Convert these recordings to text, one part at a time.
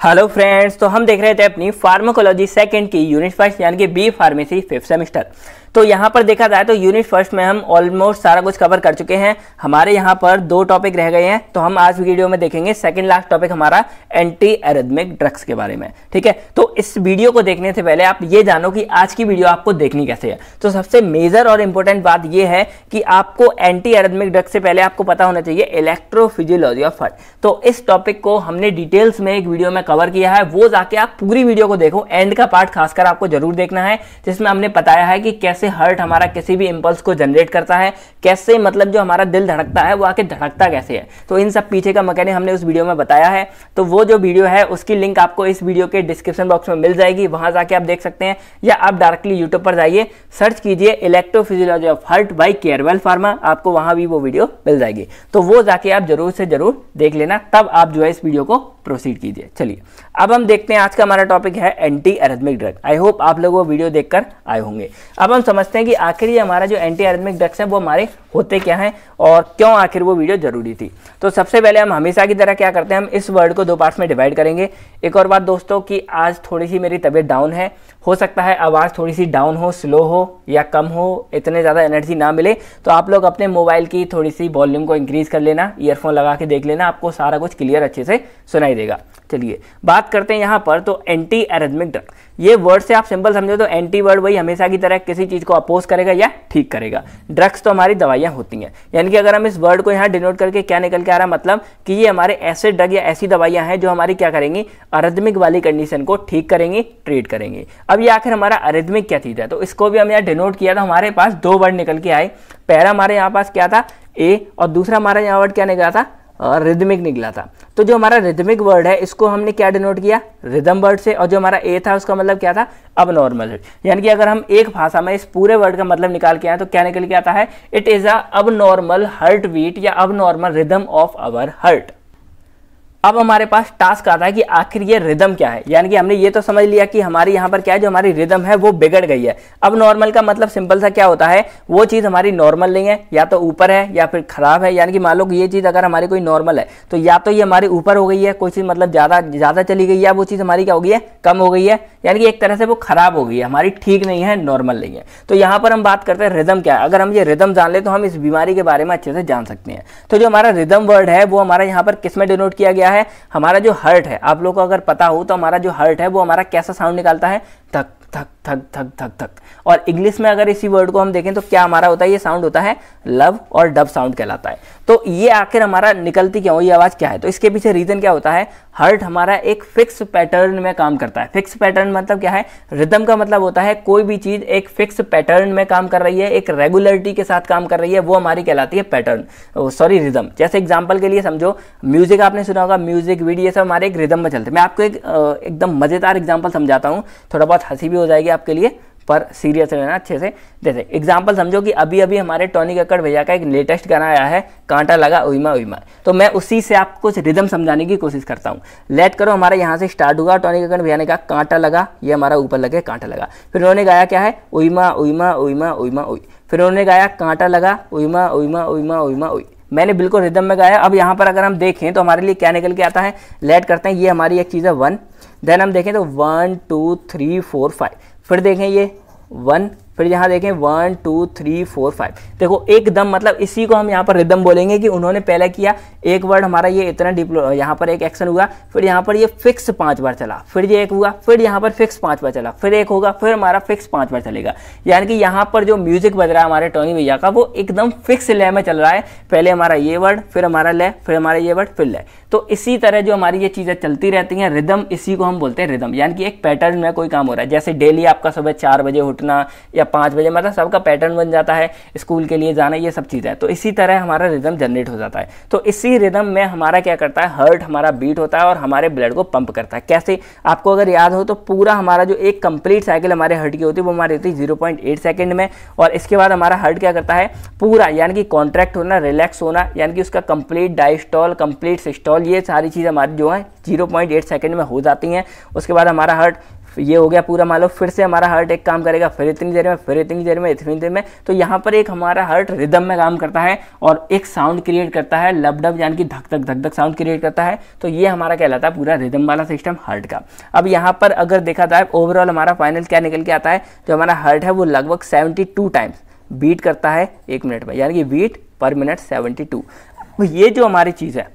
Hello friends, तो हम देख रहे थे अपनी फार्माकोलॉजी सेकंड की यूनिट फर्स्ट यानी कि बी फार्मेसी फिफ्थ सेमेस्टर। तो यहाँ पर देखा जाए तो यूनिट फर्स्ट में हम ऑलमोस्ट सारा कुछ कवर कर चुके हैं। हमारे यहाँ पर 2 टॉपिक रह गए हैं, तो हम आज वीडियो में देखेंगे सेकंड लास्ट टॉपिक हमारा एंटी एरिथमिक ड्रग्स के बारे में। ठीक है, तो इस वीडियो को देखने से पहले आप ये जानो कि आज की वीडियो आपको देखनी कैसे है। तो सबसे मेजर और इंपॉर्टेंट बात यह है कि आपको एंटी एरिथमिक ड्रग्स से पहले आपको पता होना चाहिए इलेक्ट्रोफिजियोलॉजी ऑफ हार्ट। तो इस टॉपिक को हमने डिटेल्स में एक वीडियो में कवर किया है, वो जाके आप पूरी वीडियो को देखो। एंड का पार्ट खासकर आपको जरूर देखना है, जिसमें हमने बताया है कि कैसे हार्ट हमारा किसी भी इंपल्स को जनरेट करता है, कैसे मतलब जो हमारा दिल धड़कता है वो आके धड़कता कैसे है। तो इन सब पीछे का मैकेनिज्म हमने उस वीडियो में बताया है। तो वो जो वीडियो है उसकी लिंक आपको इस वीडियो के डिस्क्रिप्शन बॉक्स में मिल जाएगी, वहां जाके आप देख सकते हैं, या आप डायरेक्टली यूट्यूब पर जाइए, सर्च कीजिए electrophysiology of heart by Carewell pharma, आपको वहां भी वो वीडियो मिल जाएगी। तो वो जाके आप जरूर से जरूर देख लेना, तब आप जो है इस वीडियो को प्रोसीड कीजिए। चलिए अब हम देखते हैं, आज का हमारा टॉपिक है anti arrhythmic drug. I hope आप लोग वो वीडियो देखकर आए होंगे। अब हम समझते हैं कि आखिर ये हमारा जो एंटी एरिथमिक ड्रग्स है वो हमारे होते क्या हैं और क्यों आखिर वो वीडियो जरूरी थी। तो सबसे पहले हम हमेशा की तरह क्या करते हैं, हम इस वर्ड को 2 पार्ट्स में डिवाइड करेंगे। एक और बात दोस्तों कि आज थोड़ी सी मेरी तबीयत डाउन है, हो सकता है आवाज़ थोड़ी सी डाउन हो, स्लो हो या कम हो, इतने ज़्यादा एनर्जी ना मिले, तो आप लोग अपने मोबाइल की थोड़ी सी वॉल्यूम को इंक्रीज कर लेना, ईयरफोन लगा के देख लेना, आपको सारा कुछ क्लियर अच्छे से सुनाई देगा। चलिए बात करते हैं यहाँ पर, तो एंटी एरिथमिक ड्रग, ये वर्ड से आप सिंपल समझो तो एंटी वर्ड वही हमेशा की तरह किसी चीज़ को अपोज करेगा या ठीक करेगा। ड्रग्स तो हमारी दवाइयाँ होती हैं, यानी कि अगर हम इस वर्ड को यहाँ डिनोट करके क्या निकल के आ रहा है, मतलब कि ये हमारे ऐसे ड्रग या ऐसी दवाइयाँ हैं जो हमारी क्या करेंगी, अरिथमिक वाली कंडीशन को ठीक करेंगी, ट्रीट करेंगी। अब ये आखिर हमारा अरिथमिक क्या चीज़ है, तो इसको भी हम यहाँ डिनोट किया था, हमारे पास 2 वर्ड निकल के आए। पहला हमारे यहाँ पास क्या था, ए, और दूसरा हमारा यहाँ वर्ड क्या निकला था, रिदमिक निकला था। तो जो हमारा रिदमिक वर्ड है इसको हमने क्या डिनोट किया, रिदम वर्ड से, और जो हमारा ए था उसका मतलब क्या था, अब नॉर्मल। यानी कि अगर हम एक भाषा में इस पूरे वर्ड का मतलब निकाल के आए तो क्या निकल के आता है, इट इज अ अब नॉर्मल हार्ट बीट या अब normal rhythm of our heart. अब हमारे पास टास्क आता है कि आखिर ये रिदम क्या है, यानी कि हमने ये तो समझ लिया कि हमारी यहाँ पर क्या है, जो हमारी रिदम है वो बिगड़ गई है। अब नॉर्मल का मतलब सिंपल सा क्या होता है, वो चीज़ हमारी नॉर्मल नहीं है, या तो ऊपर है या फिर खराब है। यानी कि मान लो कि ये चीज़ अगर हमारी कोई नॉर्मल है तो या तो ये हमारी ऊपर हो गई है, कोई चीज़ मतलब ज़्यादा चली गई है, वो चीज़ हमारी क्या हो गई है, कम हो गई है, यानी कि एक तरह से वो खराब हो गई है, हमारी ठीक नहीं है, नॉर्मल नहीं है। तो यहाँ पर हम बात करते हैं रिदम क्या है। अगर हम ये रिदम जान ले तो हम इस बीमारी के बारे में अच्छे से जान सकते हैं। तो जो हमारा रिदम वर्ड है वो हमारा यहाँ पर किस में डिनोट किया गया है, हमारा जो हार्ट है, आप लोग को अगर पता हो तो हमारा जो हार्ट है वो हमारा कैसा साउंड निकालता है, थक थक थक थक थक थक। और इंग्लिश में अगर इसी वर्ड को हम देखें तो क्या हमारा होता है, ये साउंड होता है लव और डब साउंड कहलाता है। तो ये आखिर हमारा निकलती क्यों, ये आवाज़ क्या है, तो इसके पीछे रीजन क्या होता है, हार्ट हमारा एक फिक्स पैटर्न में काम करता है। फिक्स पैटर्न मतलब क्या है, रिदम का मतलब होता है कोई भी चीज़ एक फिक्स पैटर्न में काम कर रही है, एक रेगुलरिटी के साथ काम कर रही है, वो हमारी कहलाती है पैटर्न, सॉरी रिदम। जैसे एग्जाम्पल के लिए समझो, म्यूजिक आपने सुना होगा, म्यूजिक वीडियो ये सब हमारे एक रिदम में चलते हैं। मैं आपको एक एकदम मज़ेदार एग्जाम्पल समझाता हूँ, थोड़ा बहुत हंसी भी हो जाएगी आपके लिए, पर सीरियस रहना अच्छे से। जैसे एग्जाम्पल समझो कि अभी अभी हमारे टोनी कक्कड़ भैया का एक लेटेस्ट गाना आया है, कांटा लगा उइमा उइमा, तो मैं उसी से आपको कुछ रिदम समझाने की कोशिश करता हूँ। लेट करो, हमारा यहाँ से स्टार्ट हुआ, टोनी कक्कड़ भैया ने कहा कांटा लगा, ये हमारा ऊपर लगे कांटा लगा, फिर उन्होंने गाया क्या है, उइमा उइमा उइमा उइमा उइ, फिर उन्होंने गाया कांटा लगा उइमा उइमा उइमा उइमा उइ। मैंने बिल्कुल रिदम में गाया। अब यहाँ पर अगर हम देखें तो हमारे लिए क्या निकल के आता है, लेट करते हैं, ये हमारी एक चीज़ है 1, देन हम देखें तो 1 2 3 4 5, फिर देखें ये 1, फिर यहाँ देखें 1 2 3 4 5। देखो एकदम मतलब इसी को हम यहाँ पर रिदम बोलेंगे कि उन्होंने पहले किया एक वर्ड हमारा ये इतना यहाँ पर एक एक्शन हुआ, फिर यहाँ पर ये फिक्स 5 बार चला, फिर ये एक हुआ, फिर यहाँ पर फिक्स 5 बार चला, फिर एक होगा, फिर हमारा फिक्स 5 बार चलेगा। यानी कि यहाँ पर जो म्यूजिक बज रहा है हमारे टोनी भैया का, वो एकदम फिक्स लय में चल रहा है, पहले हमारा ये वर्ड, फिर हमारा लय, फिर हमारा ये वर्ड, फिर लय। तो इसी तरह जो हमारी ये चीज़ें चलती रहती हैं, रिदम, इसी को हम बोलते हैं रिदम। यानी कि एक पैटर्न में कोई काम हो रहा है, जैसे डेली आपका सुबह 4 बजे उठना या 5 बजे, मतलब सबका पैटर्न बन जाता है, स्कूल के लिए जाना, ये सब चीज़ें। तो इसी तरह हमारा रिदम जनरेट हो जाता है। तो इसी रिदम में हमारा क्या करता है, हार्ट हमारा बीट होता है और हमारे ब्लड को पंप करता है। कैसे, आपको अगर याद हो तो पूरा हमारा जो एक कंप्लीट साइकिल हमारे हार्ट की होती है वो हमारी होती है 0.8 सेकंड में, और इसके बाद हमारा हार्ट क्या करता है, पूरा यानी कि कॉन्ट्रैक्ट होना, रिलैक्स होना, यानी कि उसका कंप्लीट डायस्टॉल, कंप्लीट सिस्टॉल, ये सारी चीज़ हमारी जो है 0.8 सेकंड में हो जाती हैं। उसके बाद हमारा हार्ट ये हो गया पूरा, मान लो फिर से हमारा हार्ट एक काम करेगा, फिर इतनी देर में, फिर इतनी देर में, इतनी देर में। तो यहाँ पर एक हमारा हार्ट रिदम में काम करता है और एक साउंड क्रिएट करता है, लब यानी कि धक धक धक धक साउंड क्रिएट करता है। तो ये हमारा कहलाता है पूरा रिदम वाला सिस्टम हार्ट का। अब यहाँ पर अगर देखा जाए ओवरऑल हमारा फाइनल क्या निकल के आता है, जो हमारा हार्ट है वो लगभग 72 टाइम्स बीट करता है 1 मिनट में, यानी कि बीट पर मिनट 72। ये जो हमारी चीज़ है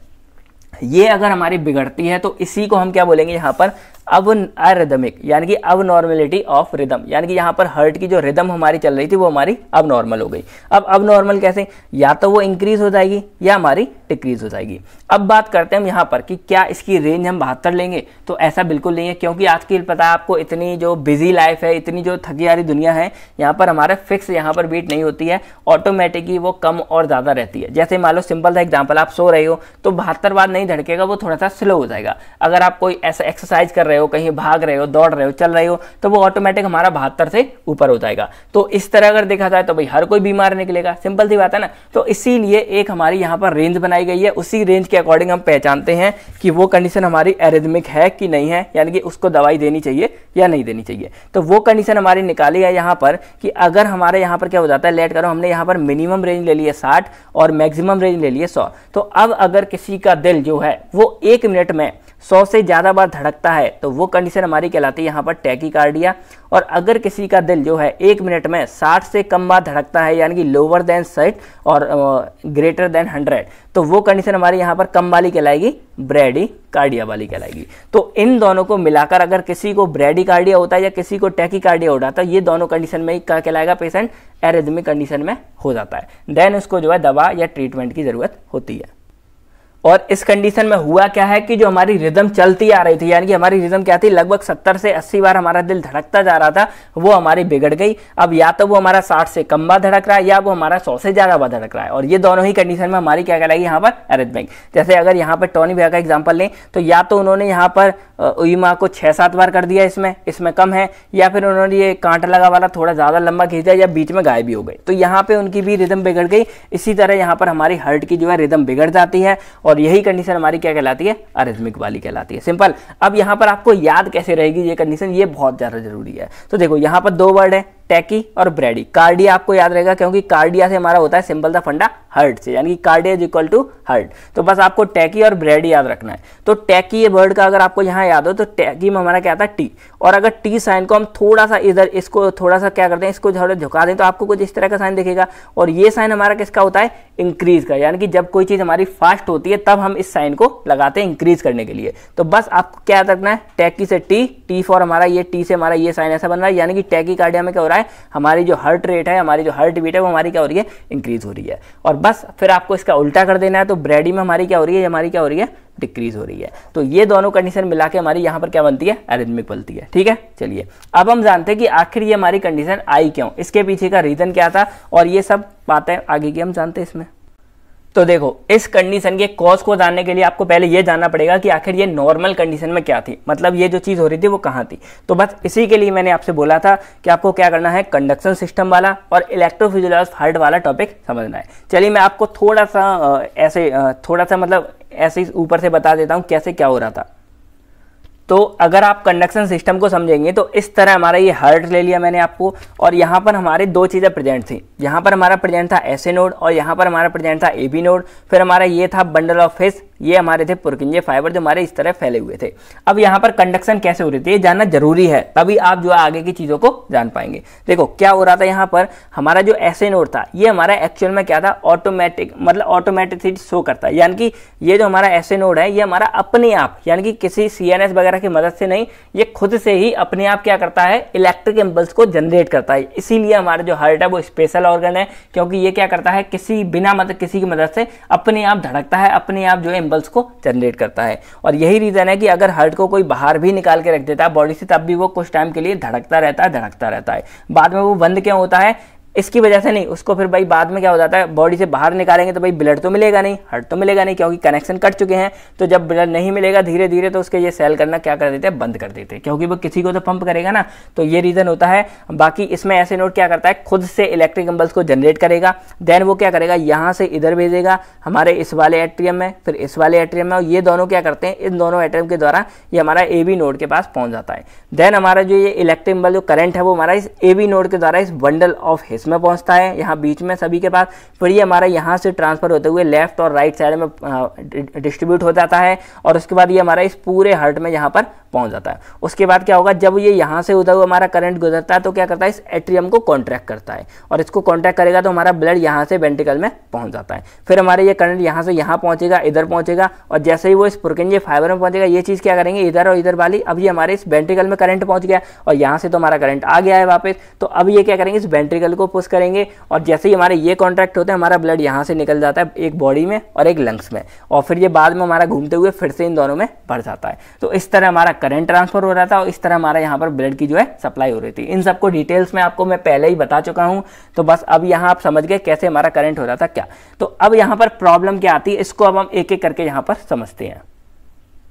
ये अगर हमारी बिगड़ती है तो इसी को हम क्या बोलेंगे यहाँ पर, अब अरिदमिक, यानी कि अब नॉर्मेलिटी ऑफ रिदम, यानी कि यहाँ पर हार्ट की जो रिदम हमारी चल रही थी वो हमारी अब नॉर्मल हो गई। अब नॉर्मल कैसे, या तो वो इंक्रीज हो जाएगी या हमारी डिक्रीज हो जाएगी। अब बात करते हैं हम यहाँ पर कि क्या इसकी रेंज हम 72 लेंगे, तो ऐसा बिल्कुल नहीं है, क्योंकि आज की पता है आपको इतनी जो बिजी लाइफ है, इतनी जो थकी हारी दुनिया है, यहाँ पर हमारे फिक्स यहाँ पर बीट नहीं होती है, ऑटोमेटिकली वो कम और ज़्यादा रहती है। जैसे मान लो सिंपल सा एग्जाम्पल, आप सो रहे हो तो 72 बार नहीं धड़केगा, वो थोड़ा सा स्लो हो जाएगा। अगर आप कोई ऐसा एक्सरसाइज कर रहे हो, कहीं भाग रहे हो, दौड़ रहे हो, चल रहे हो, तो वो ऑटोमेटिक हमारा 72 से ऊपर हो जाएगा। तो इस तरह अगर देखा जाए तो भाई हर कोई बीमार निकलेगा, सिंपल सी बात है ना। तो इसीलिए एक हमारी यहाँ पर रेंज बनाई गई है, उसी रेंज के अकॉर्डिंग हम पहचानते हैं कि वो कंडीशन हमारी एरिथमिक है कि नहीं है, यानी कि उसको दवाई देनी चाहिए या नहीं देनी चाहिए। तो वो कंडीशन हमारी निकाली है यहाँ पर कि अगर हमारे यहाँ पर क्या हो जाता है, लेट करो, हमने यहाँ पर मिनिमम रेंज ले ली है 60 और मैक्सिमम रेंज ले ली है 100। तो अब अगर किसी का दिल जो है वो 1 मिनट में 100 से ज़्यादा बार धड़कता है तो वो कंडीशन हमारी कहलाती है यहाँ पर टैकीकार्डिया। और अगर किसी का दिल जो है 1 मिनट में 60 से कम बार धड़कता है, यानी कि लोअर देन 60 और ग्रेटर देन 100, तो वो कंडीशन हमारी यहाँ पर कम वाली कहलाएगी, ब्रैडीकार्डिया वाली कहलाएगी। तो इन दोनों को मिलाकर अगर किसी को ब्रैडीकार्डिया होता है या किसी को टैकीकार्डिया होता है, तो ये दोनों कंडीशन में क्या कहलाएगा, पेशेंट एरिथमिक कंडीशन में हो जाता है। देन उसको जो है दवा या ट्रीटमेंट की जरूरत होती है। और इस कंडीशन में हुआ क्या है कि जो हमारी रिदम चलती आ रही थी, यानी कि हमारी रिदम क्या थी, लगभग 70 से 80 बार हमारा दिल धड़कता जा रहा था, वो हमारी बिगड़ गई। अब या तो वो हमारा 60 से कम बार धड़क रहा है या वो हमारा 100 से ज़्यादा बार धड़क रहा है, और ये दोनों ही कंडीशन में हमारी क्या कहलाएगी यहाँ पर, एरिथमिक। जैसे अगर यहाँ पर टोनी भैया का एग्जाम्पल लें तो या तो उन्होंने यहाँ पर उइमा को 6-7 बार कर दिया, इसमें कम है, या फिर उन्होंने ये कांटा लगा वाला थोड़ा ज़्यादा लंबा खींचा या बीच में गायब भी हो गए, तो यहाँ पे उनकी भी रिदम बिगड़ गई। इसी तरह यहाँ पर हमारी हार्ट की जो है रिदम बिगड़ जाती है, और यही कंडीशन हमारी क्या कहलाती है, अरिथमिक वाली कहलाती है। सिंपल। अब यहाँ पर आपको याद कैसे रहेगी ये कंडीशन, ये बहुत ज़्यादा जरूरी है। तो देखो यहाँ पर 2 वर्ड है, टैकी और ब्रैडी। कार्डिया आपको याद रहेगा, क्योंकि कार्डिया से हमारा होता है सिंपल सा फंडा हार्ट से, यानी कि cardia is equal to heart. तो बस आपको टैकी और ब्रैडी याद रखना है। तो टैकी ये वर्ड का अगर आपको यहाँ याद हो तो टैकी में हमारा क्या आता है, टी। और अगर टी साइन को हम थोड़ा सा इधर इसको थोड़ा सा क्या करते हैं, इसको थोड़ा झुका दें तो आपको कुछ इस तरह का साइन दिखेगा। और ये साइन हमारा किसका होता है, इंक्रीज का, यानी कि जब कोई चीज हमारी फास्ट होती है तब हम इस साइन को लगाते हैं इंक्रीज करने के लिए। तो बस आपको क्या याद रखना है, टैकी से टी, टी फॉर हमारा ये टी से हमारा ये साइन ऐसा बन रहा है, यानी कि टैकीकार्डिया में क्या हो रहा है, हमारी जो हार्ट रेट है, हमारी जो हार्ट बीट है वो हमारी क्या हो रही है, इंक्रीज हो रही है। और बस फिर आपको इसका उल्टा कर देना है, तो ब्रैडी में हमारी क्या हो रही है, हमारी क्या हो रही है, डिक्रीज हो रही है। तो ये दोनों कंडीशन मिला के हमारी यहाँ पर क्या बनती है, एरिथमिक बनती है। ठीक है, चलिए अब हम जानते हैं कि आखिर ये हमारी कंडीशन आई क्यों, इसके पीछे का रीजन क्या था, और ये सब बातें आगे की हम जानते हैं इसमें। तो देखो, इस कंडीशन के कॉज को जानने के लिए आपको पहले ये जानना पड़ेगा कि आखिर ये नॉर्मल कंडीशन में क्या थी, मतलब ये जो चीज़ हो रही थी वो कहाँ थी। तो बस इसी के लिए मैंने आपसे बोला था कि आपको क्या करना है, कंडक्शन सिस्टम वाला और इलेक्ट्रोफिजियोलॉजी ऑफ हार्ट वाला टॉपिक समझना है। चलिए मैं आपको थोड़ा सा मतलब ऐसे ऊपर से बता देता हूँ कैसे क्या हो रहा था। तो अगर आप कंडक्शन सिस्टम को समझेंगे तो इस तरह हमारा ये हार्ट ले लिया मैंने आपको, और यहाँ पर हमारे 2 चीज़ें प्रेजेंट थी। यहाँ पर हमारा प्रेजेंट था एसए नोड और यहाँ पर हमारा प्रेजेंट था एबी नोड। फिर हमारा ये था बंडल ऑफ फिश, ये हमारे थे पुरकिंजे फाइबर जो हमारे इस तरह फैले हुए थे। अब यहाँ पर कंडक्शन कैसे हो रही थी ये जानना जरूरी है, तभी आप जो है आगे की चीज़ों को जान पाएंगे। देखो क्या हो रहा था, यहाँ पर हमारा जो एसए नोड था ये हमारा एक्चुअल में क्या था, ऑटोमेटिक, मतलब ऑटोमेटिसिटी शो करता है, यानी कि ये जो हमारा एसए नोड है ये हमारा अपने आप, यानी कि किसी सीएनएस वगैरह की मदद से नहीं, ये खुद से ही अपने आप क्या करता है, इलेक्ट्रिक इंपल्स को जनरेट करता है। इसीलिए हमारा जो हार्ट है वो स्पेशल ऑर्गन है, क्योंकि ये क्या करता है, किसी बिना मतलब किसी की मदद से अपने आप धड़कता है, अपने आप जो है इंपल्स को जनरेट करता है। और यही रीजन है कि अगर हार्ट को कोई बाहर भी निकाल के रख देता है बॉडी से, तब भी वो कुछ टाइम के लिए धड़कता रहता है। बाद में वो बंद क्यों होता है, इसकी वजह से नहीं, उसको फिर भाई बाद में क्या हो जाता है, बॉडी से बाहर निकालेंगे तो भाई ब्लड तो मिलेगा नहीं, हार्ट तो मिलेगा नहीं, क्योंकि कनेक्शन कट चुके हैं। तो जब ब्लड नहीं मिलेगा धीरे धीरे तो उसके ये सेल करना क्या कर देते हैं, बंद कर देते हैं, क्योंकि वो किसी को तो पंप करेगा ना। तो ये रीजन होता है। बाकी इसमें ऐसे नोड क्या करता है, खुद से इलेक्ट्रिक इंपल्स को जनरेट करेगा, देन वो क्या करेगा, यहाँ से इधर भेजेगा हमारे इस वाले एट्रियम में, फिर इस वाले एट्रियम में, और ये दोनों क्या करते हैं, इन दोनों एट्रियम के द्वारा ये हमारा ए बी नोड के पास पहुंच जाता है। देन हमारा जो ये इलेक्ट्रिक इंपल्स जो करंट है वो हमारा इस ए बी नोड के द्वारा इस बंडल ऑफ हिस में पहुंचता है, यहाँ बीच में सभी के पास। फिर ये हमारा यहाँ से ट्रांसफर होते हुए लेफ्ट और राइट साइड में डिस्ट्रीब्यूट हो जाता है, और उसके बाद ये हमारा इस पूरे हार्ट में यहाँ पर पहुंच जाता है। उसके बाद क्या होगा, जब ये यहाँ से उधर हमारा करंट गुजरता है तो क्या करता है, इस एट्रियम को कॉन्ट्रैक्ट करता है, और इसको कॉन्ट्रैक्ट करेगा तो हमारा ब्लड यहाँ से वेंट्रिकल में पहुंच जाता है। फिर हमारे ये करंट यहाँ से यहाँ पहुंचेगा, इधर पहुंचेगा, और जैसे ही वो इस पुरकिंजे फाइबर में पहुंचेगा, ये चीज़ क्या करेंगे, इधर और इधर वाली, अब ये हमारे इस वेंट्रिकल में करंट पहुंच गया, और यहाँ से तो हमारा करंट आ गया है वापस। तो अब ये क्या करेंगे, इस वेंट्रिकल को पुश करेंगे, और जैसे ही हमारे ये कॉन्ट्रैक्ट होते हैं हमारा ब्लड यहाँ से निकल जाता है एक बॉडी में और एक लंग्स में, और फिर ये बाद में हमारा घूमते हुए फिर से इन दोनों में भर जाता है। तो इस तरह हमारा करंट ट्रांसफर हो रहा था, और इस तरह हमारा यहाँ पर ब्लड की जो है सप्लाई हो रही थी। इन सबको डिटेल्स में आपको मैं पहले ही बता चुका हूँ, तो बस अब यहाँ आप समझ गए कैसे हमारा करंट हो रहा था क्या। तो अब यहाँ पर प्रॉब्लम क्या आती है, इसको अब हम एक एक करके यहाँ पर समझते हैं।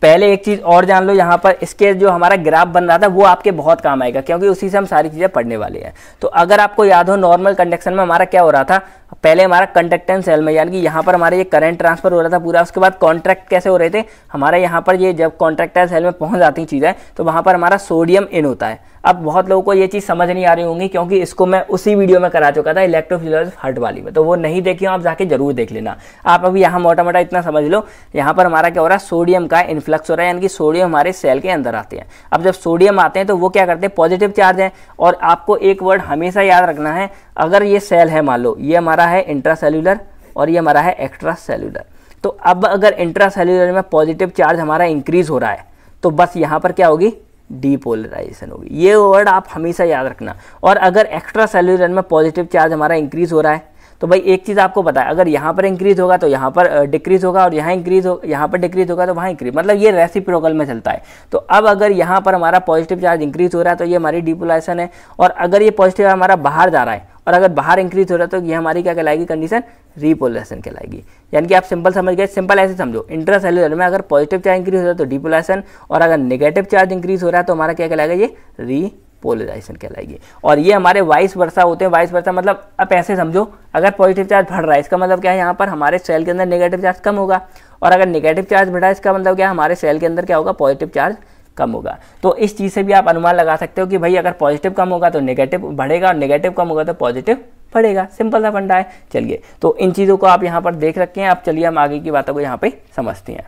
पहले एक चीज और जान लो, यहाँ पर इसके जो हमारा ग्राफ बन रहा था वो आपके बहुत काम आएगा, क्योंकि उसी से हम सारी चीजें पढ़ने वाले हैं। तो अगर आपको याद हो, नॉर्मल कंडक्शन में हमारा क्या हो रहा था, पहले हमारा कंडक्टेंस सेल में, यानी कि यहाँ पर हमारे ये करंट ट्रांसफर हो रहा था पूरा। उसके बाद कॉन्ट्रैक्ट कैसे हो रहे थे हमारे यहाँ पर, ये जब कॉन्ट्रैक्टाइल सेल में पहुंच जाती चीजें तो वहां पर हमारा सोडियम इन होता है। अब बहुत लोगों को ये चीज़ समझ नहीं आ रही होंगी, क्योंकि इसको मैं उसी वीडियो में करा चुका था इलेक्ट्रोफिजियोलॉजी हार्ट वाली में, तो वो नहीं देखी हो आप जाके जरूर देख लेना। आप अभी यहाँ मोटा मोटा इतना समझ लो, यहाँ पर हमारा क्या हो रहा है, सोडियम का इन्फ्लक्स हो रहा है, यानी कि सोडियम हमारे सेल के अंदर आते हैं। अब जब सोडियम आते हैं तो वो क्या करते हैं, पॉजिटिव चार्ज है। और आपको एक वर्ड हमेशा याद रखना है, अगर ये सेल है, मान लो ये हमारा है इंट्रासेल्यूलर और ये हमारा है एक्स्ट्रा सेल्यूलर, तो अब अगर इंट्रासेल्यूलर में पॉजिटिव चार्ज हमारा इंक्रीज हो रहा है तो बस यहाँ पर क्या होगी, डीपोलराइजेशन होगी। ये वर्ड आप हमेशा याद रखना। और अगर एक्स्ट्रा सेल्यूलर में पॉजिटिव चार्ज हमारा इंक्रीज हो रहा है तो भाई एक चीज़ आपको पता है, अगर यहाँ पर इंक्रीज होगा तो यहाँ पर डिक्रीज होगा, और यहाँ इंक्रीज हो, यहाँ पर डिक्रीज होगा तो वहाँ इंक्रीज, मतलब ये रेसिप्रोकल में चलता है। तो अब अगर यहाँ पर हमारा पॉजिटिव चार्ज इंक्रीज हो रहा है तो ये हमारी डीपोलराइजेशन है, और अगर ये पॉजिटिव हमारा बाहर जा रहा है और अगर बाहर इंक्रीज हो रहा है तो ये हमारी क्या कहलाएगी, कंडीशन रीपोलराइजेशन कहलाएगी। यानी कि आप सिंपल समझ गए, सिंपल ऐसे समझो, इंट्रासेल्यूलर में अगर पॉजिटिव चार्ज इंक्रीज हो रहा है तो डीपोलराइजेशन, और अगर नेगेटिव चार्ज इंक्रीज हो रहा है तो हमारा क्या कहलाएगा, ये रीपोलराइजेशन कहलाएगी। और ये हमारे वाइस वर्सा होते हैं। वाइस वर्सा मतलब आप ऐसे समझो, अगर पॉजिटिव चार्ज बढ़ रहा है इसका मतलब क्या है, यहाँ पर हमारे सेल के अंदर नेगेटिव चार्ज कम होगा, और अगर नेगेटिव चार्ज बढ़ा है इसका मतलब क्या है, हमारे सेल के अंदर क्या होगा, पॉजिटिव चार्ज कम होगा। तो इस चीज़ से भी आप अनुमान लगा सकते हो कि भाई अगर पॉजिटिव कम होगा तो नेगेटिव बढ़ेगा, और नेगेटिव कम होगा तो पॉजिटिव बढ़ेगा। सिंपल सा फंडा है। चलिए, तो इन चीज़ों को आप यहाँ पर देख रखे हैं। अब चलिए हम आगे की बातों को यहाँ पे समझते हैं।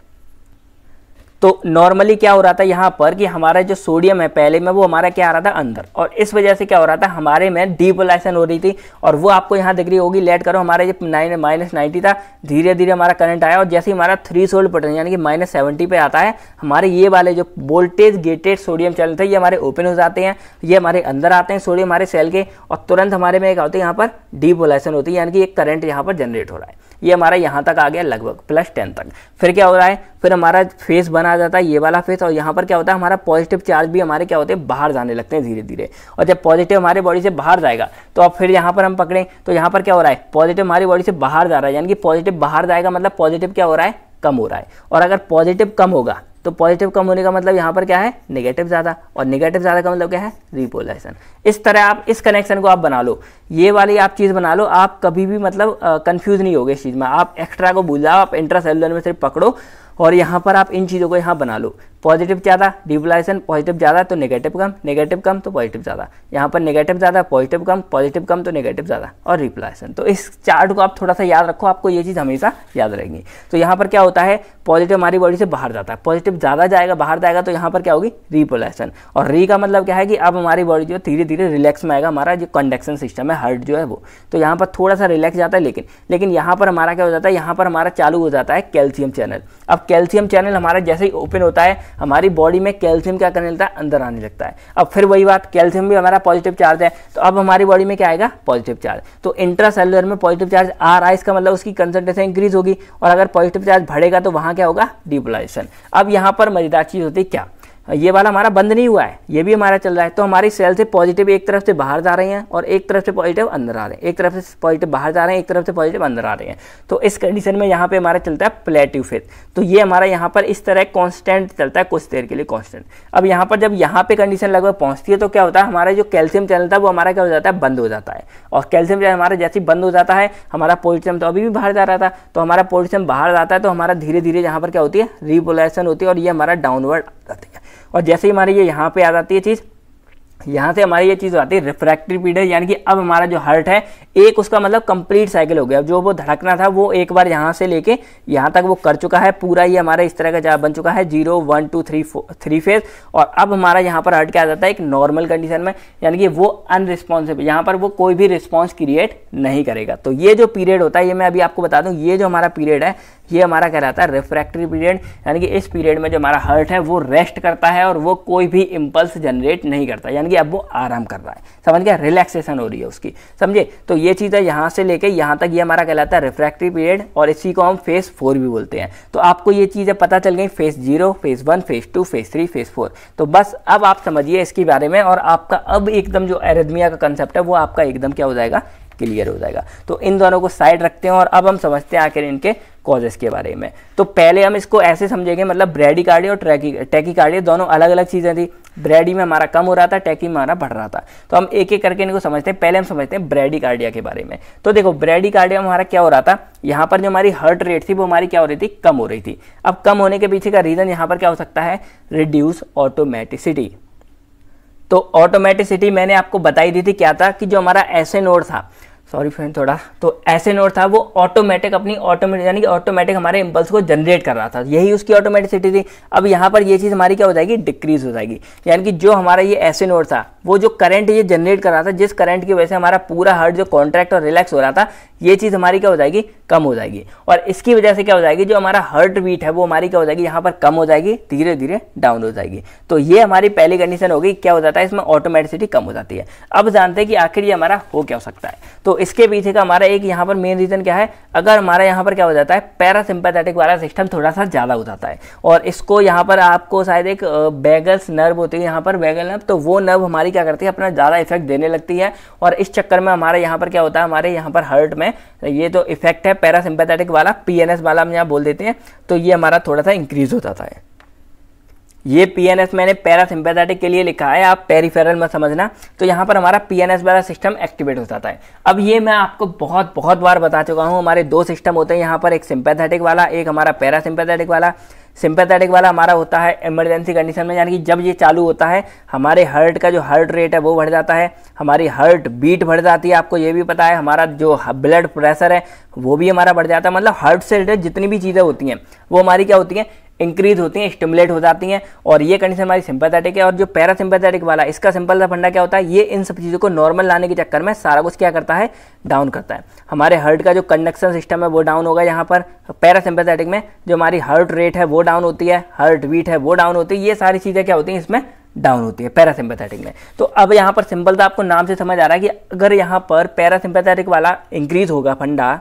तो नॉर्मली क्या हो रहा था यहाँ पर कि हमारा जो सोडियम है पहले में वो हमारा क्या आ रहा था अंदर, और इस वजह से क्या हो रहा था, हमारे में डीपोलराइजेशन हो रही थी। और वो आपको यहाँ दिख रही होगी, लेट करो, हमारा ये -90 था, धीरे धीरे हमारा करंट आया, और जैसे हमारा थ्रेशोल्ड पोटेंशियल यानी कि -70 पे आता है, हमारे ये वाले जो वोल्टेज गेटेड सोडियम चैनल थे ये हमारे ओपन हो जाते हैं, ये हमारे अंदर आते हैं सोडियम हमारे सेल के, और तुरंत हमारे में क्या होता है, यहाँ पर डीपोलराइजेशन होती है, यानी कि एक करंट यहाँ पर जनरेट हो रहा है। ये हमारा यहाँ तक आ गया लगभग +10 तक। फिर क्या हो रहा है, फिर हमारा फेस बना जाता है, ये वाला फेस, और यहाँ पर क्या होता है, हमारा पॉजिटिव चार्ज भी हमारे क्या होते हैं, बाहर जाने लगते हैं धीरे धीरे। और जब पॉजिटिव हमारे बॉडी से बाहर जाएगा तो अब फिर यहाँ पर हम पकड़ें तो यहाँ पर क्या हो रहा है, पॉजिटिव हमारी बॉडी से बाहर जा रहा है, यानी कि पॉजिटिव बाहर जाएगा मतलब पॉजिटिव क्या हो रहा है, कम हो रहा है। और अगर पॉजिटिव कम होगा तो पॉजिटिव कम होने का मतलब यहाँ पर क्या है, नेगेटिव ज़्यादा, और नेगेटिव ज़्यादा का मतलब क्या है, रीपोलराइजेशन। इस तरह आप इस कनेक्शन को आप बना लो, ये वाली आप चीज़ बना लो, आप कभी भी मतलब कंफ्यूज नहीं होगे इस चीज़ में। आप एक्स्ट्रा को भूल जाओ, आप इंट्रासेल्युलर में सिर्फ पकड़ो, और यहाँ पर आप इन चीज़ों को यहाँ बना लो। पॉजिटिव ज़्यादा डीपोलराइजेशन, पॉजिटिव ज़्यादा तो नेगेटिव कम तो पॉजिटिव ज़्यादा, यहाँ पर नेगेटिव ज़्यादा पॉजिटिव कम तो नेगेटिव ज़्यादा, और रीपोलराइजेशन। तो इस चार्ट को आप थोड़ा सा याद रखो, आपको ये चीज़ हमेशा याद रहेगी। तो यहाँ पर क्या होता है, पॉजिटिव हमारी बॉडी से बाहर जाता है, पॉजिटिव ज़्यादा जाएगा बाहर जाएगा तो यहाँ पर क्या होगी, रीपोलराइजेशन। और री का मतलब क्या है कि अब हमारी बॉडी जो धीरे धीरे रिलैक्स में आएगा, हमारा जो कंडक्शन सिस्टम है हार्ट जो है वो, तो यहाँ पर थोड़ा सा रिलैक्स जाता है। लेकिन यहाँ पर हमारा क्या हो जाता है, यहाँ पर हमारा चालू हो जाता है कैल्शियम चैनल। अब कैल्शियम चैनल हमारा जैसे ही ओपन होता है, हमारी बॉडी में कैल्शियम क्या करने लगता है, अंदर आने लगता है। अब फिर वही बात, कैल्शियम भी हमारा पॉजिटिव चार्ज है, तो अब हमारी बॉडी में क्या आएगा, पॉजिटिव चार्ज। तो इंट्रासेल्युलर में पॉजिटिव चार्ज आ रहा है, इसका मतलब उसकी कंसंट्रेशन इंक्रीज होगी, और अगर पॉजिटिव चार्ज बढ़ेगा तो वहाँ क्या होगा, डीपोलराइजेशन। अब यहाँ पर मजेदार चीज़ होती है क्या, ये वाला हमारा बंद नहीं हुआ है, ये भी हमारा चल रहा है। तो हमारी सेल से पॉजिटिव एक तरफ से बाहर जा रहे हैं और एक तरफ से पॉजिटिव अंदर आ रहे हैं, एक तरफ से पॉजिटिव बाहर जा रहे हैं, एक तरफ से पॉजिटिव अंदर आ रहे हैं। तो इस कंडीशन में यहाँ पे हमारा चलता है प्लेटिव फेज। तो ये हमारा यहाँ पर इस तरह कांस्टेंट चलता है कुछ देर के लिए कांस्टेंट। अब यहाँ पर जब यहाँ पे कंडीशन लगभग पहुँचती है तो क्या होता है, हमारा जो कैल्शियम चैनल था वो हमारा क्या हो जाता है, बंद हो जाता है। और कैल्शियम चैनल हमारा जैसे ही बंद हो जाता है, हमारा पोटेशियम तो अभी भी बाहर जा रहा था, तो हमारा पोटेशियम बाहर जाता है तो हमारा धीरे धीरे यहाँ पर क्या होती है, रिपोलराइजेशन होती है और ये हमारा डाउनवर्ड आती है। और जैसे ही हमारी ये यहाँ पे आ जाती है चीज़, यहाँ से हमारी ये चीज़ आती है रिफ्रैक्टिव पीरियड, यानी कि अब हमारा जो हार्ट है एक उसका मतलब कंप्लीट साइकिल हो गया। जो वो धड़कना था वो एक बार यहाँ से लेके यहाँ तक वो कर चुका है पूरा, ये हमारा इस तरह का जहाँ बन चुका है 0 1 2 3 फेज। और अब हमारा यहाँ पर हार्ट क्या आ जाता है एक नॉर्मल कंडीशन में, यानी कि वो अनरिस्पॉन्सिव, यहाँ पर वो कोई भी रिस्पॉन्स क्रिएट नहीं करेगा। तो ये जो पीरियड होता है, ये मैं अभी आपको बता दूँ, ये जो हमारा पीरियड है ये हमारा कहलाता है रिफ्रैक्टरी पीरियड, यानी कि इस पीरियड में जो हमारा हार्ट है वो रेस्ट करता है और वो कोई भी इंपल्स जनरेट नहीं करता, यानी कि अब वो आराम कर रहा है, समझ गया, रिलैक्सेशन हो रही है उसकी, समझे। तो ये चीज़ है यहाँ से लेके यहाँ तक, ये हमारा कहलाता है रिफ्रैक्टरी पीरियड और इसी को हम फेज 4 भी बोलते हैं। तो आपको ये चीज़ें पता चल गई, phase 0, phase 1, phase 2, phase 3, phase 4। तो बस अब आप समझिए इसके बारे में और आपका अब एकदम जो एरिथमिया का कंसेप्ट है वो आपका एकदम क्या हो जाएगा, क्लियर हो जाएगा। तो इन दोनों को साइड रखते हैं और अब हम समझते हैं आखिर इनके कॉजेस के बारे में। तो पहले हम इसको ऐसे समझेंगे, मतलब ब्रेडिकार्डिया और टैकीकार्डिया दोनों अलग अलग चीज़ें थी। ब्रेडी में हमारा कम हो रहा था, टैकी में हमारा बढ़ रहा था। तो हम एक एक करके इनको समझते हैं। पहले हम समझते हैं ब्रेडिकार्डिया के बारे में। तो देखो ब्रेडिकार्डिया में हमारा क्या हो रहा था, यहाँ पर जो हमारी हार्ट रेट थी वो हमारी क्या हो रही थी, कम हो रही थी। अब कम होने के पीछे का रीज़न यहाँ पर क्या हो सकता है, रिड्यूस ऑटोमेटिसिटी। तो ऑटोमेटिसिटी मैंने आपको बताई दी थी क्या था, कि जो हमारा ऐसे नोड था, सॉरी फ्रेंड थोड़ा, तो ऐसे नोड था वो ऑटोमेटिक अपनी ऑटोमेटिक यानी कि ऑटोमेटिक हमारे इंपल्स को जनरेट कर रहा था, यही उसकी ऑटोमेटिसिटी थी। अब यहाँ पर ये चीज़ हमारी क्या हो जाएगी, डिक्रीज हो जाएगी, यानी कि जो हमारा ये ऐसे नोड था वो जो करंट ये जनरेट कर रहा था, जिस करंट की वजह से हमारा पूरा हार्ट जो कॉन्ट्रैक्ट और रिलैक्स हो रहा था, ये चीज़ हमारी क्या हो जाएगी, कम हो जाएगी। और इसकी वजह से क्या हो जाएगी, जो हमारा हार्ट बीट है वो हमारी क्या हो जाएगी, यहाँ पर कम हो जाएगी, धीरे धीरे डाउन हो जाएगी। तो ये हमारी पहली कंडीशन होगी, क्या हो जाता है इसमें ऑटोमेटिसिटी कम हो जाती है। अब जानते हैं कि आखिर ये हमारा हो क्या हो सकता है। तो इसके पीछे का हमारा एक यहाँ पर मेन रीजन क्या है, अगर हमारा यहाँ पर क्या हो जाता है, पैरासिम्पैथेटिक वाला सिस्टम थोड़ा सा ज़्यादा हो जाता है। और इसको यहाँ पर आपको शायद एक वैगस नर्व होती है यहाँ पर, वैगल नर्व, तो वो नर्व हमारी क्या करती है, अपना ज़्यादा इफेक्ट देने लगती है। और इस चक्कर में हमारे यहाँ पर क्या होता है, हमारे यहाँ पर हार्ट में ये जो इफेक्ट है पैरासिम्पैथेटिक वाला, पीएनएस वाला हम यहाँ बोल देते हैं, तो ये हमारा थोड़ा सा इंक्रीज हो जाता है। ये पीएनएस मैंने पैरासिम्पैथेटिक के लिए लिखा है, आप पेरिफेरल में समझना। तो यहाँ पर हमारा पीएनएस वाला सिस्टम एक्टिवेट हो जाता है। अब ये मैं आपको बहुत बार बता चुका हूँ, हमारे दो सिस्टम होते हैं यहाँ पर, एक सिंपैथेटिक वाला, एक हमारा पैरासिम्पैथेटिक वाला। सिंपैथेटिक वाला हमारा होता है इमरजेंसी कंडीशन में, यानी कि जब ये चालू होता है हमारे हार्ट का जो हार्ट रेट है वो बढ़ जाता है, हमारी हार्ट बीट बढ़ जाती है, आपको ये भी पता है, हमारा जो ब्लड प्रेशर है वो भी हमारा बढ़ जाता है। मतलब हार्ट से रिलेटेड जितनी भी चीज़ें होती हैं वो हमारी क्या होती हैं, इंक्रीज होती हैं, स्टिमुलेट हो जाती हैं। और ये कंडीशन हमारी सिंपैथेटिक है। और जो पैरासिम्पैथेटिक वाला, इसका सिंपल सा फंडा क्या होता है, ये इन सब चीज़ों को नॉर्मल लाने के चक्कर में सारा कुछ क्या करता है, डाउन करता है। हमारे हार्ट का जो कंडक्शन सिस्टम है वो डाउन होगा यहाँ पर पैरासिम्पैथेटिक में, जो हमारी हार्ट रेट है वो डाउन होती है, हार्ट बीट है वो डाउन होती है, ये सारी चीज़ें क्या होती हैं इसमें डाउन होती है पैरासिम्पैथेटिक में। तो अब यहाँ पर सिंपल था, आपको नाम से समझ आ रहा है कि अगर यहाँ पर पैरासिम्पैथेटिक वाला इंक्रीज होगा फंडा,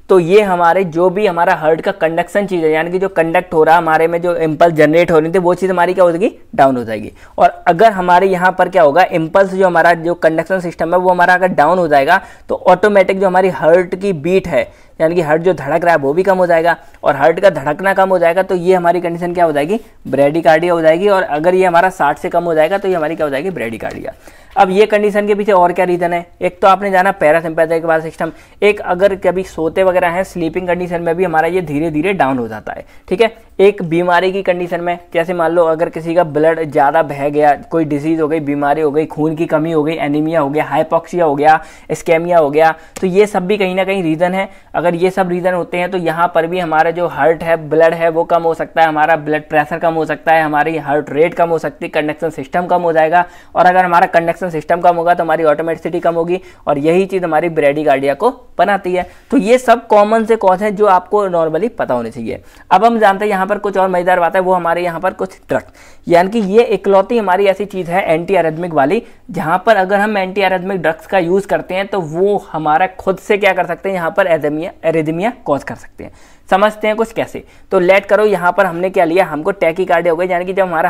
तो ये हमारे जो भी हमारा हार्ट का कंडक्शन चीज़ है, यानी कि जो कंडक्ट हो रहा है हमारे में, जो इम्पल्स जनरेट हो रही थी, वो चीज़ हमारी क्या हो जाएगी, डाउन हो जाएगी। और अगर हमारे यहाँ पर क्या होगा, इम्पल्स जो हमारा जो कंडक्शन सिस्टम है वो हमारा अगर डाउन हो जाएगा, तो ऑटोमेटिक जो हमारी हार्ट की बीट है, यानी कि हार्ट जो धड़क रहा है वो भी कम हो जाएगा। और हार्ट का धड़कना कम हो जाएगा तो ये हमारी कंडीशन क्या हो जाएगी, ब्रेडिकार्डिया हो जाएगी। और अगर ये हमारा 60 से कम हो जाएगा तो ये हमारी क्या हो जाएगी, ब्रेडिकार्डिया। अब ये कंडीशन के पीछे और क्या रीज़न है, एक तो आपने जाना पैरासिम्पैथेटिक वाला सिस्टम, एक अगर कभी सोते वगैरह हैं स्लीपिंग कंडीशन में भी हमारा ये धीरे धीरे डाउन हो जाता है, ठीक है। एक बीमारी की कंडीशन में, जैसे मान लो अगर किसी का ब्लड ज़्यादा बह गया, कोई डिजीज़ हो गई, बीमारी हो गई, खून की कमी हो गई, एनीमिया हो गया, हाइपोक्सिया हो गया, स्केमिया हो गया, तो ये सब भी कहीं ना कहीं रीज़न है। अगर ये सब रीज़न होते हैं तो यहाँ पर भी हमारा जो हार्ट है, ब्लड है वो कम हो सकता है, हमारा ब्लड प्रेशर कम हो सकता है, हमारी हार्ट रेट कम हो सकती है, कंडक्शन सिस्टम कम हो जाएगा। और अगर हमारा कंडक्शन सिस्टम कम होगा तो हमारी ऑटोमेटिसिटी कम होगी, और यही चीज़ हमारी ब्रेडिकार्डिया को बनाती है। तो ये सब कॉमन से कॉज हैं जो आपको नॉर्मली पता होने चाहिए। अब हम जानते हैं यहाँ पर कुछ और मजेदार बात है, वो हमारे यहाँ पर कुछ ड्रग्स, यानी कि ये इकलौती हमारी ऐसी चीज़ है एंटी एरिथमिक वाली, जहाँ पर अगर हम एंटी एरिथमिक ड्रग्स का यूज़ करते हैं तो वो हमारा खुद से क्या कर सकते हैं, यहाँ पर एरिथमिया एरिथमिया कॉज कर सकते हैं। समझते हैं कुछ कैसे। तो लेट करो यहाँ पर हमने क्या लिया, हमको टैकीकार्डिया हो गया, यानी कि जब हमारा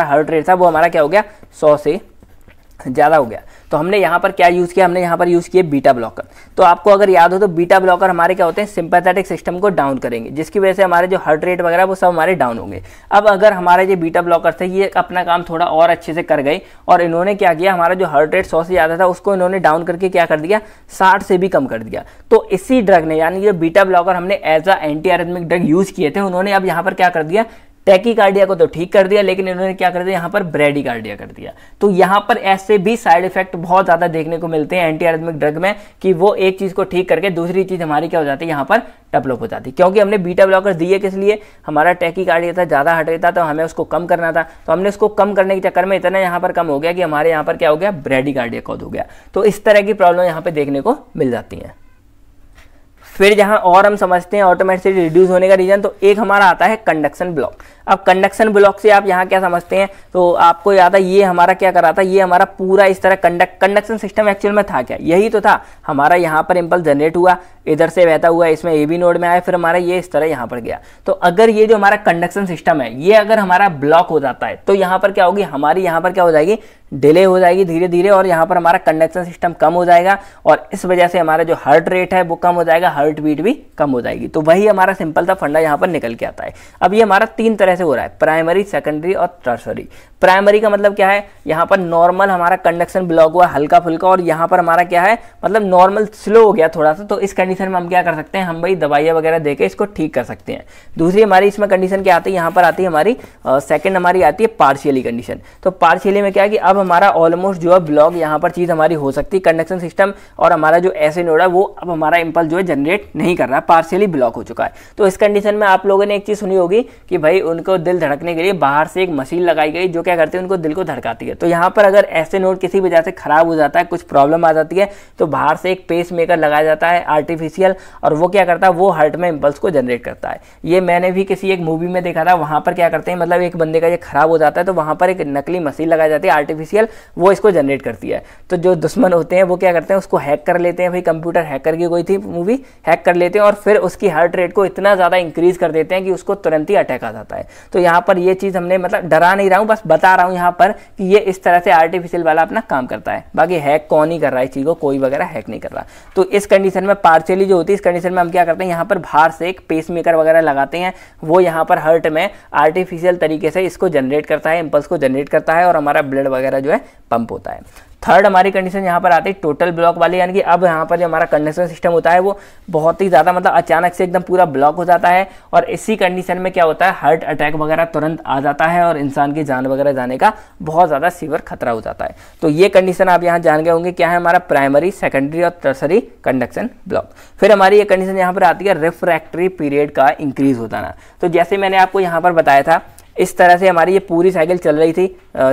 हार्ट रेट था वो हमारा क्या हो गया 100 से ज़्यादा हो गया। तो हमने यहाँ पर क्या यूज़ किया, हमने यहाँ पर यूज़ किया बीटा ब्लॉकर। तो आपको अगर याद हो तो बीटा ब्लॉकर हमारे क्या होते हैं, सिंपैथेटिक सिस्टम को डाउन करेंगे, जिसकी वजह से हमारे जो हार्ट रेट वगैरह वो सब हमारे डाउन होंगे। अब अगर हमारे जो बीटा ब्लॉकर थे ये अपना काम थोड़ा और अच्छे से कर गए और इन्होंने क्या किया, हमारा जो हार्ट रेट 100 से ज़्यादा था उसको इन्होंने डाउन करके क्या कर दिया 60 से भी कम कर दिया। तो इसी ड्रग ने, यानी ये बीटा ब्लॉकर हमने as a anti arrhythmic drug use किए थे, उन्होंने अब यहाँ पर क्या कर दिया, टैकीकार्डिया को तो ठीक कर दिया, लेकिन इन्होंने क्या कर दिया यहाँ पर ब्रेडिकार्डिया कर दिया। तो यहाँ पर ऐसे भी साइड इफेक्ट बहुत ज्यादा देखने को मिलते हैं एंटी एरिथमिक ड्रग में, कि वो एक चीज को ठीक करके दूसरी चीज हमारी क्या हो जाती है यहाँ पर डेवलप हो जाती है। क्योंकि हमने बीटा ब्लॉकर दिए किस लिए, हमारा टैकीकार्डिया था, ज्यादा हट रहा था, तो हमें उसको कम करना था। तो हमने उसको कम करने के चक्कर में इतना यहाँ पर कम हो गया कि हमारे यहाँ पर क्या हो गया, ब्रेडिकार्डिया कॉज हो गया। तो इस तरह की प्रॉब्लम यहाँ पे देखने को मिल जाती है। फिर जहां और हम समझते हैं ऑटोमेटिकली रिड्यूस होने का रीजन, तो एक हमारा आता है कंडक्शन ब्लॉक। अब कंडक्शन ब्लॉक से आप यहाँ क्या समझते हैं, तो आपको याद है ये हमारा क्या कर रहा था, ये हमारा पूरा इस तरह कंडक्शन सिस्टम एक्चुअल में था क्या, यही तो था हमारा। यहाँ पर इंपल्स जनरेट हुआ, इधर से बहता हुआ इसमें ए बी नोड में आया, फिर हमारा ये इस तरह यहाँ पर गया। तो अगर ये जो हमारा कंडक्शन सिस्टम है ये अगर हमारा ब्लॉक हो जाता है तो यहाँ पर क्या होगी, हमारी यहाँ पर क्या हो जाएगी, डिले हो जाएगी धीरे धीरे, और यहाँ पर हमारा कंडक्शन सिस्टम कम हो जाएगा और इस वजह से हमारा जो हार्ट रेट है वो कम हो जाएगा, हार्ट बीट भी कम हो जाएगी। तो वही हमारा सिंपल सा फंडा यहाँ पर निकल के आता है। अब ये हमारा 3 तरह से हो रहा है, प्राइमरी, सेकेंडरी और टर्शरी। प्राइमरी का मतलब क्या है, यहाँ पर नॉर्मल हमारा कंडक्शन ब्लॉक हुआ हल्का फुल्का, और यहाँ पर हमारा क्या है, मतलब नॉर्मल स्लो हो गया थोड़ा सा। तो इस कंडीशन में हम क्या कर सकते हैं, हम भाई दवाइयाँ वगैरह देके इसको ठीक कर सकते हैं। दूसरी हमारी इसमें कंडीशन क्या आती है, यहाँ पर आती है हमारी सेकंड हमारी आती है पार्शियली कंडीशन। तो पार्शियली में क्या है कि अब हमारा ऑलमोस्ट जो है ब्लॉक यहाँ पर चीज हमारी हो सकती है कंडक्शन सिस्टम, और हमारा जो ऐसे नोड है वो अब हमारा इंपल्स जो है जनरेट नहीं कर रहा, पार्शियली ब्लॉक हो चुका है। तो इस कंडीशन में आप लोगों ने एक चीज सुनी होगी कि भाई उनको दिल धड़कने के लिए बाहर से एक मशीन लगाई गई जो क्या करती है, उनको दिल को धड़काती है। तो यहाँ पर अगर ऐसे नोड किसी वजह से खराब हो जाता है, कुछ प्रॉब्लम आ जाती है, तो बाहर से एक पेस मेकर लगाया जाता है आर्टिफिशियल, और वो क्या करता है, वो हार्ट में इंपल्स को जनरेट करता है। ये मैंने भी किसी एक मूवी में देखा था, वहां पर क्या करते हैं, मतलब एक बंदे का ये खराब हो जाता है तो वहां पर एक नकली मशीन लगाई जाती है आर्टिफिशियल, वो इसको जनरेट करती है। तो जो दुश्मन होते हैं वो क्या करते हैं, उसको हैक कर लेते हैं, भाई कंप्यूटर हैकर की कोई थी मूवी, हैक कर लेते हैं और फिर उसकी हार्ट रेट को इतना ज्यादा इंक्रीज कर देते हैं कि उसको तुरंत ही अटैक आ जाता है। तो यहाँ पर ये चीज हमने, मतलब डरा नहीं रहा हूँ, बस बता रहा हूँ यहाँ पर कि ये इस तरह से आर्टिफिशियल वाला अपना काम करता है। बाकी हैक कौन ही कर रहा है इस चीज को, कोई वगैरह हैक नहीं कर रहा। तो इस कंडीशन में पार्शियली जो होती है, इस कंडीशन में हम क्या करते हैं, यहाँ पर बाहर से एक पेस मेकर वगैरह लगाते हैं, वो यहाँ पर हार्ट में आर्टिफिशियल तरीके से इसको जनरेट करता है, इंपल्स को जनरेट करता है, और हमारा ब्लड वगैरह जो है पंप होता है। थर्ड हमारी कंडीशन यहाँ पर आती है टोटल ब्लॉक वाली, यानी कि अब यहाँ पर जो हमारा कंडक्शन सिस्टम होता है वो बहुत ही ज़्यादा, मतलब अचानक से एकदम पूरा ब्लॉक हो जाता है, और इसी कंडीशन में क्या होता है, हार्ट अटैक वगैरह तुरंत आ जाता है और इंसान की जान वगैरह जाने का बहुत ज़्यादा सीवियर खतरा हो जाता है। तो ये कंडीशन आप यहाँ जान गए होंगे क्या है, हमारा प्राइमरी, सेकेंडरी और टर्सरी कंडक्शन ब्लॉक। फिर हमारी ये कंडीशन यहाँ पर आती है रिफ्रैक्टरी पीरियड का इंक्रीज होता ना। तो जैसे मैंने आपको यहाँ पर बताया था, इस तरह से हमारी ये पूरी साइकिल चल रही थी,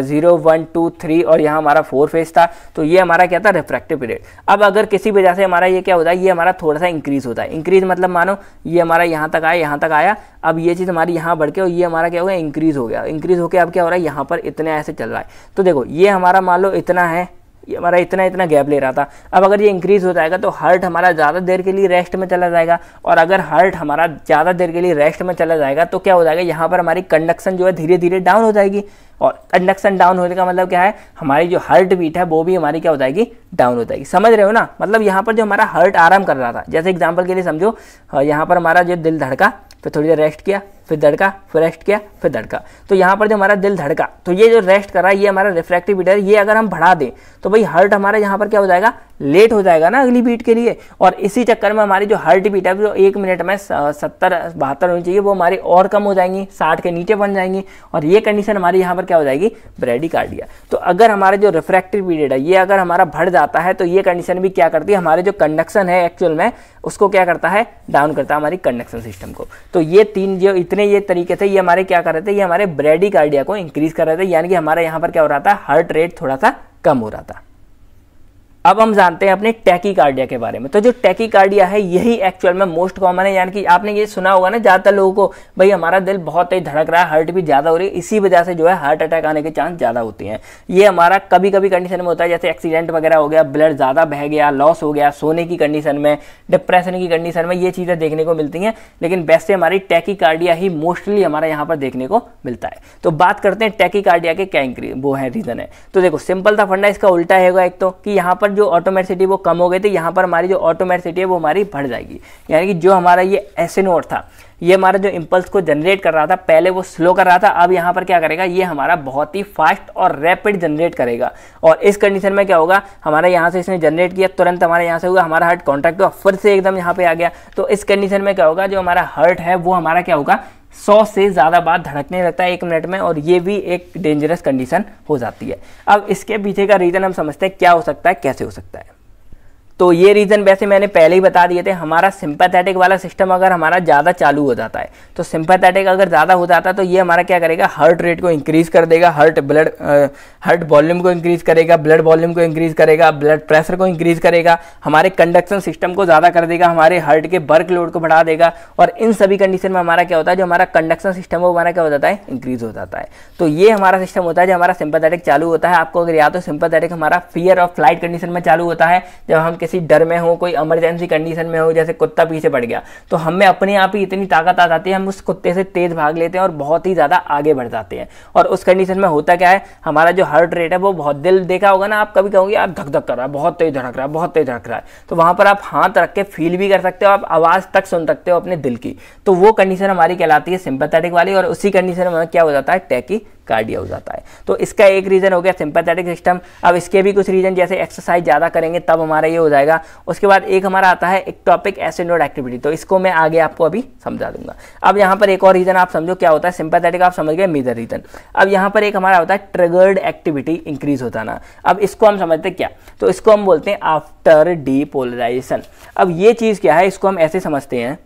0, 1, 2, 3 और यहाँ हमारा 4 फेज था। तो ये हमारा क्या था, रिफ्रैक्टिव पीरियड। अब अगर किसी वजह से हमारा ये क्या होता है, ये हमारा थोड़ा सा इंक्रीज होता है। इंक्रीज मतलब मानो ये हमारा यहाँ तक आया, यहाँ तक आया, अब ये चीज़ हमारी यहाँ बढ़ के और ये हमारा क्या हो गया, इंक्रीज हो गया। इंक्रीज होकर अब क्या हो रहा है, यहाँ पर इतने ऐसे चल रहा है। तो देखो ये हमारा मान लो इतना है, ये हमारा इतना गैप ले रहा था। अब अगर ये इंक्रीज हो जाएगा तो हार्ट हमारा ज़्यादा देर के लिए रेस्ट में चला जाएगा, और अगर हार्ट हमारा ज़्यादा देर के लिए रेस्ट में चला जाएगा तो क्या हो जाएगा, यहाँ पर हमारी कंडक्शन जो है धीरे धीरे डाउन हो जाएगी। और कंडक्शन डाउन होने का मतलब क्या है, हमारी जो हार्ट बीट है वो भी हमारी क्या हो जाएगी, डाउन हो जाएगी। समझ रहे हो ना, मतलब यहाँ पर जो हमारा हार्ट आराम कर रहा था, जैसे एग्जाम्पल के लिए समझो, यहाँ पर हमारा जो दिल धड़का, फिर थोड़ी देर रेस्ट किया, फिर धड़का, फिर रेस्ट किया, फिर धड़का। तो यहाँ पर जो हमारा दिल धड़का, तो ये जो रेस्ट कर रहा है ये हमारा रिफ्रैक्टिव बीट है। ये अगर हम बढ़ा दें तो भाई हार्ट हमारा यहाँ पर क्या हो जाएगा, लेट हो जाएगा ना अगली बीट के लिए, और इसी चक्कर में हमारी जो हार्ट बीट है जो 1 मिनट में 70-72 होनी चाहिए वो हमारी और कम हो जाएंगी, 60 के नीचे बन जाएंगी, और ये कंडीशन हमारी यहाँ पर क्या हो जाएगी, ब्रेडिकार्डिया। तो अगर हमारा जो रिफ्रैक्टिव पीरियड है ये अगर हमारा बढ़ जाता है तो ये कंडीशन भी क्या करती है, हमारे जो कंडक्शन है एक्चुअल में उसको क्या करता है, डाउन करता है हमारी कंडक्शन सिस्टम को। तो ये 3 जो इतने ये तरीके थे, ये हमारे क्या कर रहे थे, ये हमारे ब्रेडिकार्डिया को इंक्रीज कर रहे थे, यानी कि हमारा यहाँ पर क्या हो रहा था, हार्ट रेट थोड़ा सा कम हो रहा था। अब हम जानते हैं अपने टैकीकार्डिया के बारे में। तो जो टैकीकार्डिया है यही एक्चुअल में मोस्ट कॉमन है, यानी कि आपने ये सुना होगा ना ज़्यादातर लोगों को, भाई हमारा दिल बहुत तेज धड़क रहा है, हार्ट भी ज़्यादा हो रही है, इसी वजह से जो है हार्ट अटैक आने के चांस ज़्यादा होते हैं। ये हमारा कभी कभी कंडीशन में होता है, जैसे एक्सीडेंट वगैरह हो गया, ब्लड ज़्यादा बह गया, लॉस हो गया, सोने की कंडीशन में, डिप्रेशन की कंडीशन में ये चीज़ें देखने को मिलती हैं। लेकिन वैसे हमारी टैकीकार्डिया ही मोस्टली हमारा यहाँ पर देखने को मिलता है। तो बात करते हैं टैकीकार्डिया के क्या वो है रीज़न है। तो देखो सिंपल सा फंडा इसका उल्टा होगा। एक तो कि यहाँ पर जो ऑटोमेटिसिटी वो कम हो गई थी, यहाँ पर हमारी जो ऑटोमेटिसिटी है वो हमारी बढ़ जाएगी। यानी कि जो हमारा ये एसए नोड था, ये हमारा जो इंपल्स को जनरेट कर रहा था, पहले वो स्लो कर रहा था, अब यहाँ पर क्या करेगा, ये हमारा बहुत ही फास्ट और रैपिड जनरेट करेगा। और इस कंडीशन में क्या होगा, हमारा यहाँ से इसने जनरेट किया, तुरंत हमारे यहाँ से होगा, हमारा हार्ट कॉन्ट्रैक्ट हुआ, फिर से एकदम यहाँ पे आ गया। तो इस कंडीशन में क्या होगा, जो हमारा हार्ट है वो हमारा क्या होगा, 100 से ज़्यादा बार धड़कने लगता है 1 मिनट में, और ये भी एक डेंजरस कंडीशन हो जाती है। अब इसके पीछे का रीज़न हम समझते हैं क्या हो सकता है, कैसे हो सकता है। तो ये रीज़न वैसे मैंने पहले ही बता दिए थे। हमारा सिंपैथेटिक वाला सिस्टम अगर हमारा ज़्यादा चालू हो जाता है, तो सिंपैथेटिक अगर ज़्यादा हो जाता है तो ये हमारा क्या करेगा, हार्ट रेट को इंक्रीज़ कर देगा, हार्ट वॉल्यूम को इंक्रीज़ करेगा, ब्लड वॉल्यूम को इंक्रीज़ करेगा, ब्लड प्रेशर को इंक्रीज़ करेगा, हमारे कंडक्शन सिस्टम को ज़्यादा कर देगा, हमारे हार्ट के वर्क लोड को बढ़ा देगा। और इन सभी कंडीशन में हमारा क्या होता है, जो हमारा कंडक्शन सिस्टम है वो हमारा क्या हो जाता है, इंक्रीज़ हो जाता है। तो ये हमारा सिस्टम होता है जो हमारा सिंपैथेटिक चालू होता है। आपको अगर याद हो, सिंपैथेटिक हमारा फियर ऑफ फ्लाइट कंडीशन में चालू होता है, जब हम किसी डर में हो, कोई इमरजेंसी कंडीशन में हो, जैसे कुत्ता पीछे पड़ गया, तो हमें अपने आप ही इतनी ताकत आ जाती है, हम उस कुत्ते से तेज भाग लेते हैं और बहुत ही ज़्यादा आगे बढ़ जाते हैं। और उस कंडीशन में होता क्या है, हमारा जो हार्ट रेट है वो बहुत, दिल देखा होगा ना आप, कभी कहोगे यार धक धक कर रहा है, बहुत तेज धड़क रहा है, बहुत तेज धड़क रहा है, तो वहाँ पर आप हाथ रख के फील भी कर सकते हो, आप आवाज़ तक सुन सकते हो अपने दिल की। तो वो कंडीशन हमारी कहलाती है सिंपैथेटिक वाली, और उसी कंडीशन में क्या हो जाता है, टैकीकार्डिया हो जाता है। तो इसका एक रीज़न हो गया सिंपैथेटिक सिस्टम। अब इसके भी कुछ रीज़न, जैसे एक्सरसाइज ज़्यादा करेंगे तब हमारा ये हो जाएगा। उसके बाद एक हमारा आता है एक्टोपिक एसिड नोड एक्टिविटी, तो इसको मैं आगे आपको अभी समझा दूंगा। अब यहाँ पर एक और रीज़न आप समझो क्या होता है, सिंपैथेटिक आप समझ गए, मेजर रीज़न। अब यहाँ पर एक हमारा होता है ट्रिगर्ड एक्टिविटी इंक्रीज होता ना। अब इसको हम समझते क्या, तो इसको हम बोलते हैं आफ्टर डीपोलराइजेशन। अब ये चीज़ क्या है, इसको हम ऐसे समझते हैं,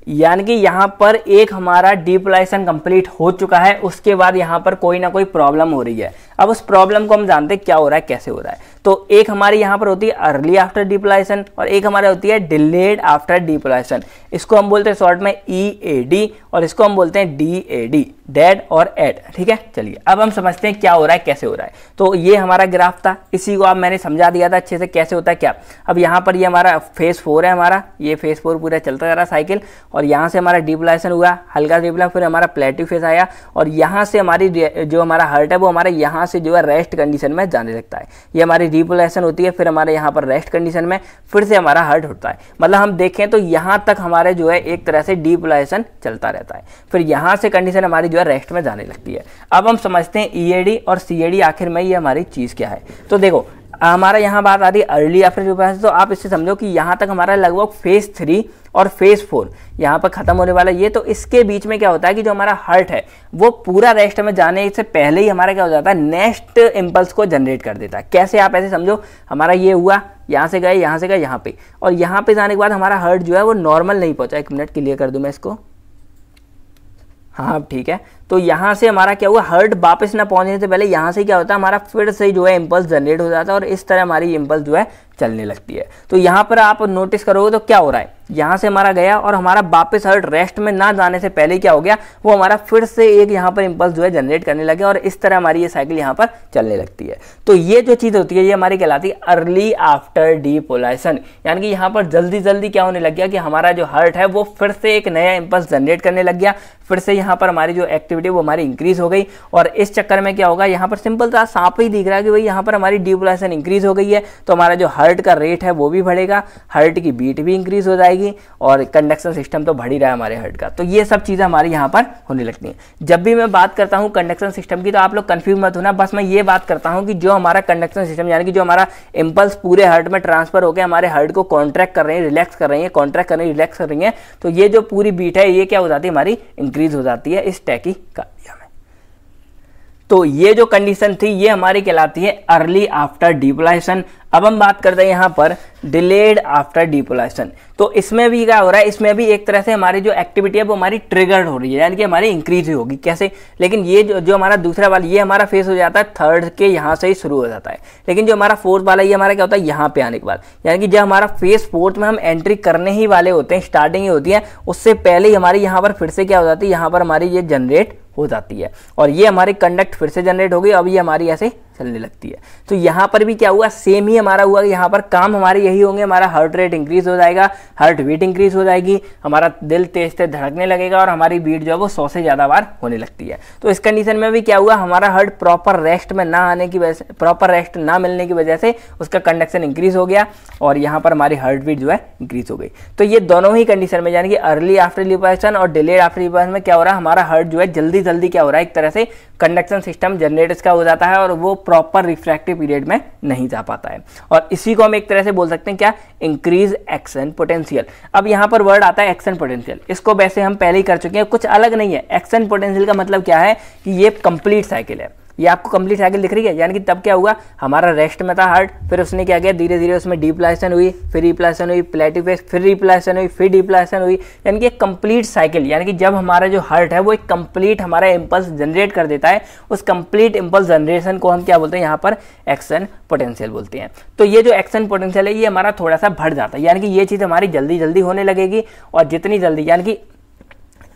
यानी कि यहाँ पर एक हमारा डीपोलराइजेशन कंप्लीट हो चुका है, उसके बाद यहाँ पर कोई ना कोई प्रॉब्लम हो रही है। अब उस प्रॉब्लम को हम जानते हैं क्या हो रहा है, कैसे हो रहा है। तो एक हमारी यहाँ पर होती है अर्ली आफ्टर डीपोलराइजेशन, और एक हमारी होती है डिलेड आफ्टर डीपोलराइजेशन। इसको हम बोलते हैं शॉर्ट में EAD, और इसको हम बोलते हैं DAD, डेड और एड। ठीक है, चलिए अब हम समझते हैं क्या हो रहा है, कैसे हो रहा है। तो ये हमारा ग्राफ था, इसी को अब मैंने समझा दिया था अच्छे से कैसे होता है क्या। अब यहाँ पर ये हमारा फेज 4 है, हमारा ये फेज 4 पूरा चलता जा रहा साइकिल, और यहाँ से हमारा डीपोलराइजेशन हुआ, हल्का डीपोलराइजेशन, फिर हमारा प्लेटिव फेज आया, और यहाँ से हमारी जो हमारा हार्ट है वो हमारे यहाँ से जो है रेस्ट कंडीशन में जाने लगता है। ये हमारी डीपोलराइजेशन होती है, फिर हमारे यहाँ पर रेस्ट कंडीशन में फिर से हमारा हार्ट उठता है। मतलब हम देखें तो यहाँ तक हमारे जो है एक तरह से डीपोलराइजेशन चलता रहता है, फिर यहाँ से कंडीशन हमारी जो है रेस्ट में जाने लगती है। अब हम समझते हैं EAD और CAD आखिर में ये हमारी चीज़ क्या है। तो देखो हमारा यहाँ बात आ रही है अर्ली आफ्टर डीपोलराइजेशन, तो आप इससे समझो कि यहाँ तक हमारा लगभग फेज 3 और फेज 4 यहाँ पर खत्म होने वाला ये। तो इसके बीच में क्या होता है कि जो हमारा हार्ट है वो पूरा रेस्ट में जाने से पहले ही हमारा क्या हो जाता है, नेक्स्ट इंपल्स को जनरेट कर देता है। कैसे, आप ऐसे समझो, हमारा ये हुआ, यहाँ से गए, यहाँ से गए यहाँ पे, और यहाँ पे जाने के बाद हमारा हार्ट जो है वो नॉर्मल नहीं पहुँचा। 1 मिनट क्लियर कर दूँ मैं इसको, हाँ ठीक है। तो यहाँ से हमारा क्या हुआ, हार्ट वापस ना पहुँचने से पहले यहाँ से क्या होता है, हमारा फिर से जो है इम्पल्स जनरेट हो जाता है, और इस तरह हमारी इम्पल्स जो है चलने लगती है। तो यहाँ पर आप नोटिस करोगे तो क्या हो रहा है, यहाँ से हमारा गया और हमारा वापस हार्ट रेस्ट में ना जाने से पहले क्या हो गया, वो हमारा फिर से एक यहाँ पर इम्पल्स जो है जनरेट करने लगे, और इस तरह हमारी ये साइकिल यहाँ पर चलने लगती है। तो ये जो चीज़ होती है ये हमारी कहलाती है अर्ली आफ्टर डीपोलराइजेशन। यानी कि यहाँ पर जल्दी जल्दी क्या होने लग गया कि हमारा जो हार्ट है वो फिर से एक नया इम्पल्स जनरेट करने लग गया, फिर से यहाँ पर हमारी जो एक्टिविटी वो हमारी इंक्रीज हो गई। और इस चक्कर में क्या होगा, यहाँ पर सिंपल सा सांप ही दिख रहा है कि भाई यहाँ पर हमारी डीपोलराइजेशन इंक्रीज हो गई है, तो हमारा जो हार्ट का रेट है वो भी बढ़ेगा, हार्ट की बीट भी इंक्रीज हो जाएगी, और कंडक्शन सिस्टम तो बढ़ ही रहा है हमारे हार्ट का। तो ये सब चीज़ें हमारी यहाँ पर होने लगती हैं। जब भी मैं बात करता हूँ कंडक्शन सिस्टम की तो आप लोग कंफ्यूज मत होना, बस मैं ये बात करता हूँ कि जो हमारा कंडक्शन सिस्टम यानी कि जो हमारा इम्पल्स पूरे हार्ट में ट्रांसफर होकर हमारे हार्ट को कॉन्ट्रैक्ट कर रहे हैं, रिलैक्स कर रही है, कॉन्ट्रैक्ट कर रही है, रिलैक्स कर रही है, तो ये जो पूरी बीट है ये क्या हो जाती है, हमारी इंक्रीज हो जाती है इस टैकीकार्डिया में। तो ये जो कंडीशन थी ये हमारी कहलाती है अर्ली आफ्टर डीपोलराइजेशन। अब हम बात करते हैं यहाँ पर डिलेड आफ्टर डिपोलाइजेशन। तो इसमें भी क्या हो रहा है, इसमें भी एक तरह से हमारी जो एक्टिविटी है वो हमारी ट्रिगर्ड हो रही है, यानी कि हमारी इंक्रीज होगी। कैसे? लेकिन ये जो हमारा दूसरा वाला ये हमारा फेस हो जाता है थर्ड के यहाँ से ही शुरू हो जाता है, लेकिन जो हमारा फोर्थ वाला ये हमारा क्या होता है यहाँ पे आने के बाद, यानी कि जब हमारा फेस फोर्थ में हम एंट्री करने ही वाले होते हैं, स्टार्टिंग ही होती है, उससे पहले ही हमारी यहाँ पर फिर से क्या हो जाती है, यहाँ पर हमारी ये जनरेट हो जाती है और ये हमारी कंडक्ट फिर से जनरेट हो गई। अब ये हमारी ऐसे चलने लगती है। तो यहाँ पर भी क्या हुआ, सेम ही हमारा हुआ, यहाँ पर काम हमारे यही होंगे, हमारा हार्ट रेट इंक्रीज हो जाएगा, हार्ट बीट इंक्रीज हो जाएगी, हमारा दिल तेज तेज धड़कने लगेगा और हमारी बीट जो है वो 100 से ज़्यादा बार होने लगती है। तो इस कंडीशन में भी क्या हुआ, हमारा हार्ट प्रॉपर रेस्ट में ना आने की वजह से, प्रॉपर रेस्ट ना मिलने की वजह से उसका कंडक्शन इंक्रीज हो गया और यहाँ पर हमारी हार्ट बीट जो है इंक्रीज हो गई। तो ये दोनों ही कंडीशन में, यानी कि अर्ली आफ्टर लिपोलाइजेशन और डिलेड आफ्टर लिपोलाइजेशन में क्या हो रहा है, हमारा हार्ट जो है जल्दी जल्दी क्या हो रहा है, एक तरह से कंडक्शन सिस्टम जनरेट इसका हो जाता है और वो प्रॉपर रिफ्रैक्टिव पीरियड में नहीं जा पाता है। और इसी को हम एक तरह से बोल सकते हैं क्या, इंक्रीज एक्शन पोटेंशियल। अब यहाँ पर वर्ड आता है एक्शन पोटेंशियल, इसको वैसे हम पहले ही कर चुके हैं, कुछ अलग नहीं है। एक्शन पोटेंशियल का मतलब क्या है कि ये कंप्लीट साइकिल है, ये आपको कंप्लीट साइकिल दिख रही है, यानी कि तब क्या हुआ, हमारा रेस्ट में था हार्ट, फिर उसने क्या किया, धीरे धीरे उसमें डिपोलाइजेशन हुई, फिर रिपोलाइजेशन हुई, प्लेटिव फेज, फिर रिपोलाइजेशन हुई, फिर डिपोलाइजेशन हुई, यानी कि एक कंप्लीट साइकिल। यानी कि जब हमारा जो हार्ट है वो एक कंप्लीट हमारा इंपल्स जनरेट कर देता है, उस कंप्लीट इंपल्स जनरेशन को हम क्या बोलते हैं, यहाँ पर एक्शन पोटेंशियल बोलते हैं। तो ये जो एक्शन पोटेंशियल है ये हमारा थोड़ा सा बढ़ जाता है, यानी कि ये चीज़ हमारी जल्दी जल्दी होने लगेगी और जितनी जल्दी, यानी कि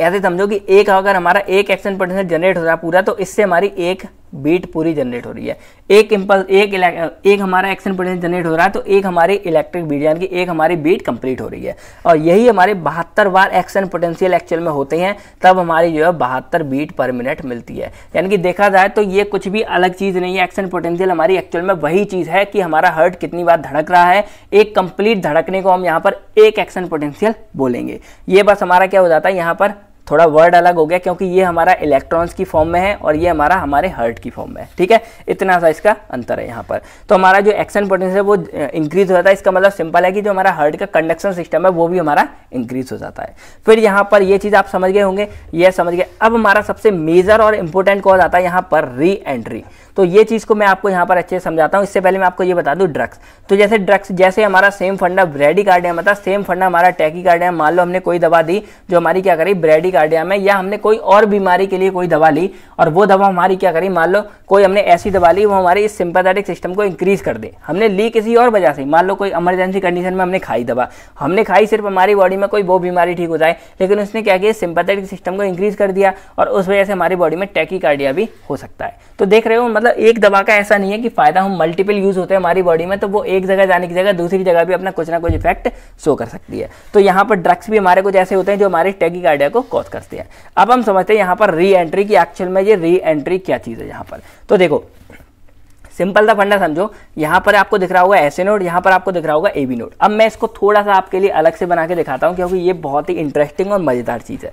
ऐसे समझो कि एक अगर हमारा एक एक्शन पोटेंशियल जनरेट हो रहा है पूरा, तो इससे हमारी एक बीट पूरी जनरेट हो रही है। एक इंपल्स एक हमारा एक्शन पोटेंशियल जनरेट हो रहा है तो एक हमारी इलेक्ट्रिक बीट, यानी कि एक हमारी बीट कंप्लीट हो रही है। और यही हमारे 72 बार एक्शन पोटेंशियल एक्चुअल में होते हैं, तब हमारी जो है 72 बीट पर मिनट मिलती है। यानी कि देखा जाए तो ये कुछ भी अलग चीज़ नहीं है, एक्शन पोटेंशियल हमारी एक्चुअल में वही चीज़ है कि हमारा हार्ट कितनी बार धड़क रहा है, एक कंप्लीट धड़कने को हम यहाँ पर एक एक्शन पोटेंशियल बोलेंगे। ये बस हमारा क्या हो जाता है, यहाँ पर थोड़ा वर्ड अलग हो गया क्योंकि ये हमारा इलेक्ट्रॉन्स की फॉर्म में है और ये हमारा हमारे हार्ट की फॉर्म में है। ठीक है, इतना सा इसका अंतर है यहाँ पर। तो हमारा जो एक्शन पोटेंशियल है वो इंक्रीज हो जाता है, इसका मतलब सिंपल है कि जो हमारा हार्ट का कंडक्शन सिस्टम है वो भी हमारा इंक्रीज हो जाता है। फिर यहाँ पर ये चीज़ आप समझ गए होंगे, ये समझ गए। अब हमारा सबसे मेजर और इंपॉर्टेंट कॉज आता है यहाँ पर री एंट्री। तो ये चीज़ को मैं आपको यहाँ पर अच्छे से समझाता हूँ। इससे पहले मैं आपको ये बता दूँ ड्रग्स। तो जैसे ड्रग्स, जैसे हमारा सेम फंडा ब्रेडिकार्डिया में था, सेम फंडा हमारा टैकीकार्डिया में। मान लो हमने कोई दवा दी जो हमारी क्या करी ब्रेडिकार्डिया में, या हमने कोई और बीमारी के लिए कोई दवा ली और वो दवा हमारी क्या करी, मान लो कोई हमने ऐसी दवा ली वो हमारी इस सिंपैथेटिक सिस्टम को इंक्रीज कर दे। हमने ली किसी और वजह से, मान लो कोई इमरजेंसी कंडीशन में हमने खाई दवा, हमने खाई सिर्फ हमारी बॉडी में कोई वो बीमारी ठीक हो जाए, लेकिन उसने क्या किया, सिंपैथेटिक सिस्टम को इंक्रीज कर दिया और उस वजह से हमारी बॉडी में टैकीकार्डिया भी हो सकता है। तो देख रहे हो, मतलब एक दवा का ऐसा नहीं है कि फायदा हम मल्टीपल यूज होते हैं हमारी बॉडी में, तो वो एक जगह जाने की जगह दूसरी जगह भी अपना कुछ ना कुछ इफेक्ट शो कर सकती है। तो यहाँ पर ड्रग्स भी हमारे कुछ ऐसे होते हैं जो हमारे टैकीकार्डिया को कॉज करते हैं। अब हम समझते हैं यहाँ पर री एंट्री की, एक्चुअल में ये री एंट्री क्या चीज़ है यहाँ पर। तो देखो सिंपल सा फंडा समझो, यहाँ पर आपको दिख रहा होगा एसए नोड, यहाँ पर आपको दिख रहा होगा एबी नोड। अब मैं इसको थोड़ा सा आपके लिए अलग से बना के दिखाता हूँ क्योंकि ये बहुत ही इंटरेस्टिंग और मजेदार चीज़ है।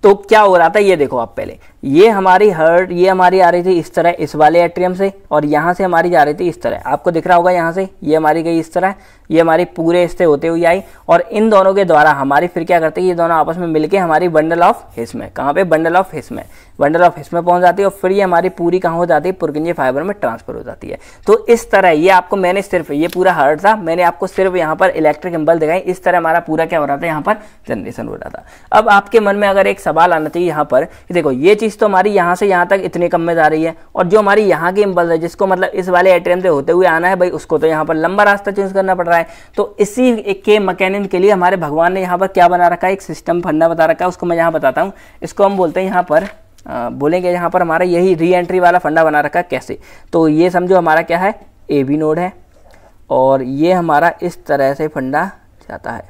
तो क्या हो रहा था ये देखो आप पहले, ये हमारी हार्ट, ये हमारी आ रही थी इस तरह इस वाले एट्रियम से और यहाँ से हमारी जा रही थी इस तरह, आपको दिख रहा होगा यहाँ से ये हमारी गई इस तरह, ये हमारी पूरे इससे होते हुए आई और इन दोनों के द्वारा हमारी फिर क्या करते हैं, ये दोनों आपस में मिलके हमारी बंडल ऑफ हिस में, कहाँ पे, बंडल ऑफ हिस में, बंडल ऑफ हिस में पहुंच जाती है और फिर ये हमारी पूरी कहाँ हो जाती है, पुर्किंजे फाइबर में ट्रांसफर हो जाती है। तो इस तरह ये आपको मैंने सिर्फ, ये पूरा हार्ट था, मैंने आपको सिर्फ यहाँ पर इलेक्ट्रिक इम्पल्स दिखाई, इस तरह हमारा पूरा क्या हो रहा था, यहाँ पर जनरेशन हो रहा था। अब आपके मन में अगर एक सवाल आना चाहिए यहाँ पर, देखो ये चीज़ तो हमारी यहाँ से यहाँ तक इतने कम में जा रही है और जो हमारी यहाँ की इम्पल्स है जिसको मतलब इस वाले एट्रियम से होते हुए आना है भाई, उसको तो यहाँ पर लंबा रास्ता चूज करना पड़ रहा है। तो इसी के मैकेनिज्म के लिए हमारे भगवान ने यहाँ पर क्या बना रखा है, एक सिस्टम फंडा बता रखा है, उसको मैं यहाँ बताता हूँ। इसको हम बोलते हैं यहाँ पर बोलेंगे यहाँ पर हमारा यही री एंट्री वाला फंडा बना रखा है। कैसे, तो ये समझो हमारा क्या है, ए बी नोड है और ये हमारा इस तरह से फंडा जाता है,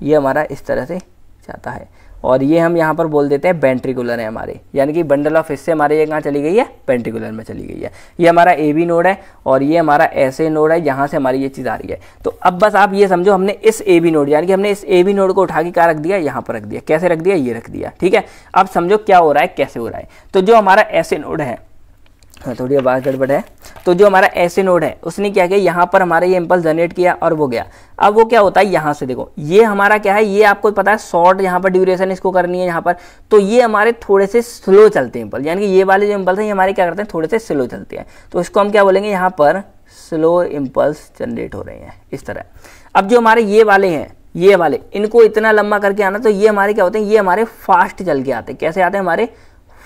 ये हमारा इस तरह से जाता है और ये हम यहाँ पर बोल देते हैं वेंट्रिकुलर है हमारे, यानी कि बंडल ऑफ हिस्से हमारे ये कहाँ चली गई है, वेंट्रिकुलर में चली गई है। ये हमारा ए बी नोड है और ये हमारा ऐसे नोड है, यहाँ से हमारी ये चीज़ आ रही है। तो अब बस आप ये समझो हमने इस ए बी नोड, यानी कि हमने इस ए बी नोड को उठा के क्या रख दिया, यहाँ पर रख दिया। कैसे रख दिया, ये रख दिया। ठीक है, अब समझो क्या हो रहा है, कैसे हो रहा है। तो जो हमारा ऐसे नोड है, थोड़ी आवाज़ गड़बड़ है, तो जो हमारा ऐसे नोड है उसने क्या किया, यहाँ पर हमारा ये इम्पल्स जनरेट किया और वो गया। अब वो क्या होता है, यहाँ से देखो ये हमारा क्या है, ये आपको पता है शॉर्ट यहाँ पर ड्यूरेशन इसको करनी है यहाँ पर, तो ये हमारे थोड़े से स्लो चलते हैं इम्पल्स, यानी कि ये वाले जो इम्पल्स हैं ये हमारे क्या करते हैं, थोड़े से स्लो चलते हैं। तो इसको हम क्या बोलेंगे, यहाँ पर स्लो इम्पल्स जनरेट हो रहे हैं इस तरह। अब जो हमारे ये वाले हैं, ये वाले, इनको इतना लंबा करके आना, तो ये हमारे क्या होते हैं, ये हमारे फास्ट चल के आते हैं। कैसे आते हैं, हमारे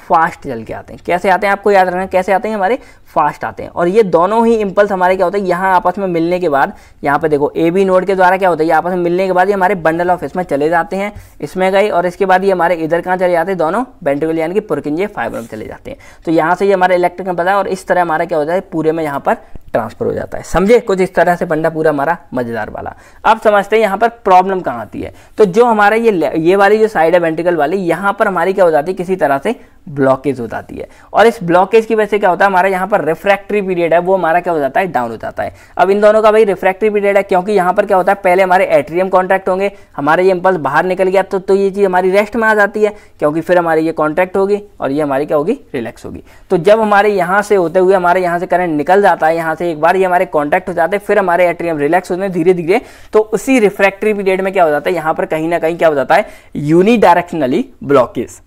फास्ट चल के आते हैं। कैसे आते हैं, आपको याद रखना कैसे आते हैं, हमारे फास्ट आते हैं। और ये दोनों ही इंपल्स हमारे क्या होते हैं, यहाँ आपस में मिलने के बाद, यहाँ पे देखो ए बी नोड के द्वारा क्या होता है, ये आपस में मिलने के बाद ये हमारे बंडल ऑफ इसमें चले जाते हैं, इसमें गए, और इसके बाद ये हमारे इधर कहाँ चले जाते हैं, दोनों वेंट्रिकल यानी कि पुरकिंजे फाइबर में चले जाते हैं। तो यहाँ से ये हमारा इलेक्ट्रिक इम्पल्स है और इस तरह हमारा क्या होता है, पूरे में यहाँ पर ट्रांसफर हो जाता है। समझे, कुछ इस तरह से बंडा पूरा हमारा मजेदार वाला। अब समझते हैं यहाँ पर प्रॉब्लम कहाँ आती है। तो जो हमारा ये वाली जो साइड है वेंट्रिकल वाली, यहाँ पर हमारी क्या हो जाती है, किसी तरह से ब्लॉकेज हो जाती है। और इस ब्लॉकेज की वजह से क्या होता है, हमारा यहाँ पर रिफ्रैक्टरी पीरियड है वो हमारा क्या हो जाता है, डाउन हो जाता है। अब इन दोनों का भाई रिफ्रैक्टरी पीरियड है, क्योंकि यहाँ पर क्या होता है, पहले हमारे एट्रियम कॉन्ट्रैक्ट होंगे, हमारे ये इंपल्स बाहर निकल गया तो ये चीज हमारी रेस्ट में आ जाती है, क्योंकि फिर हमारी ये कॉन्ट्रैक्ट होगी और ये हमारी क्या होगी, रिलैक्स होगी। तो जब हमारे यहाँ से होते हुए हमारे यहाँ से करंट निकल जाता है, यहाँ से एक बार ये हमारे कॉन्टैक्ट हो जाते हैं, फिर हमारे एट्रियम रिलैक्स होते हैं धीरे धीरे, तो उसी रिफ्रैक्टरी पीरियड में क्या हो जाता है, यहाँ पर कहीं ना कहीं क्या हो जाता है, यूनिडायरेक्शनली ब्लॉकेज।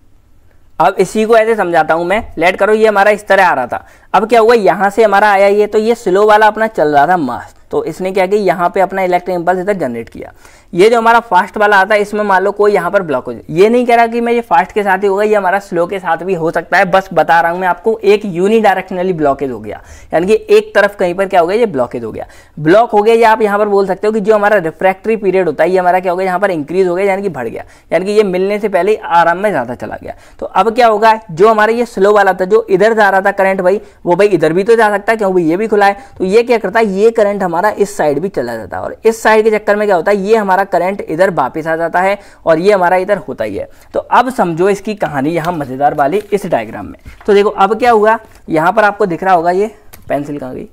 अब इसी को ऐसे समझाता हूं मैं, लेट करो, ये हमारा इस तरह आ रहा था। अब क्या हुआ, यहां से हमारा आया ये, तो ये स्लो वाला अपना चल रहा था मास, तो इसने क्या किया, यहाँ पे अपना इलेक्ट्रिक इंपल्स इधर जनरेट किया। ये जो हमारा फास्ट वाला आता है, इसमें मान लो कोई यहाँ पर ब्लॉक हो जाए, ये नहीं कह रहा कि मैं ये फास्ट के साथ ही होगा, ये हमारा स्लो के साथ भी हो सकता है, बस बता रहा हूं मैं आपको, एक यूनिडायरेक्शनली ब्लॉकेज हो गया, यानी कि एक तरफ कहीं पर क्या हो गया, ये ब्लॉकेज हो गया। ब्लॉक हो गया, या आप यहाँ पर बोल सकते हो कि जो हमारा रिफ्रैक्टरी पीरियड होता है, ये हमारा क्या हो गया, यहाँ पर इंक्रीज हो गया, यानी कि बढ़ गया, यानी कि ये मिलने से पहले आराम में ज्यादा चला गया। तो अब क्या होगा, जो हमारा ये स्लो वाला था, जो इधर जा रहा था करंट भाई, वो भाई इधर भी तो जा सकता है, क्योंकि ये भी खुला है, तो ये क्या करता है, ये करंट हमारा इस साइड भी चला जाता है, और इस साइड के चक्कर में क्या होता है, ये हमारा करंट इधर वापस आ जाता है, और ये हमारा इधर होता ही है। तो अब समझो इसकी कहानी यहां मजेदार वाली इस डायग्राम में। तो देखो अब क्या हुआ, यहां पर आपको दिख रहा होगा, ये पेंसिल कहां गई,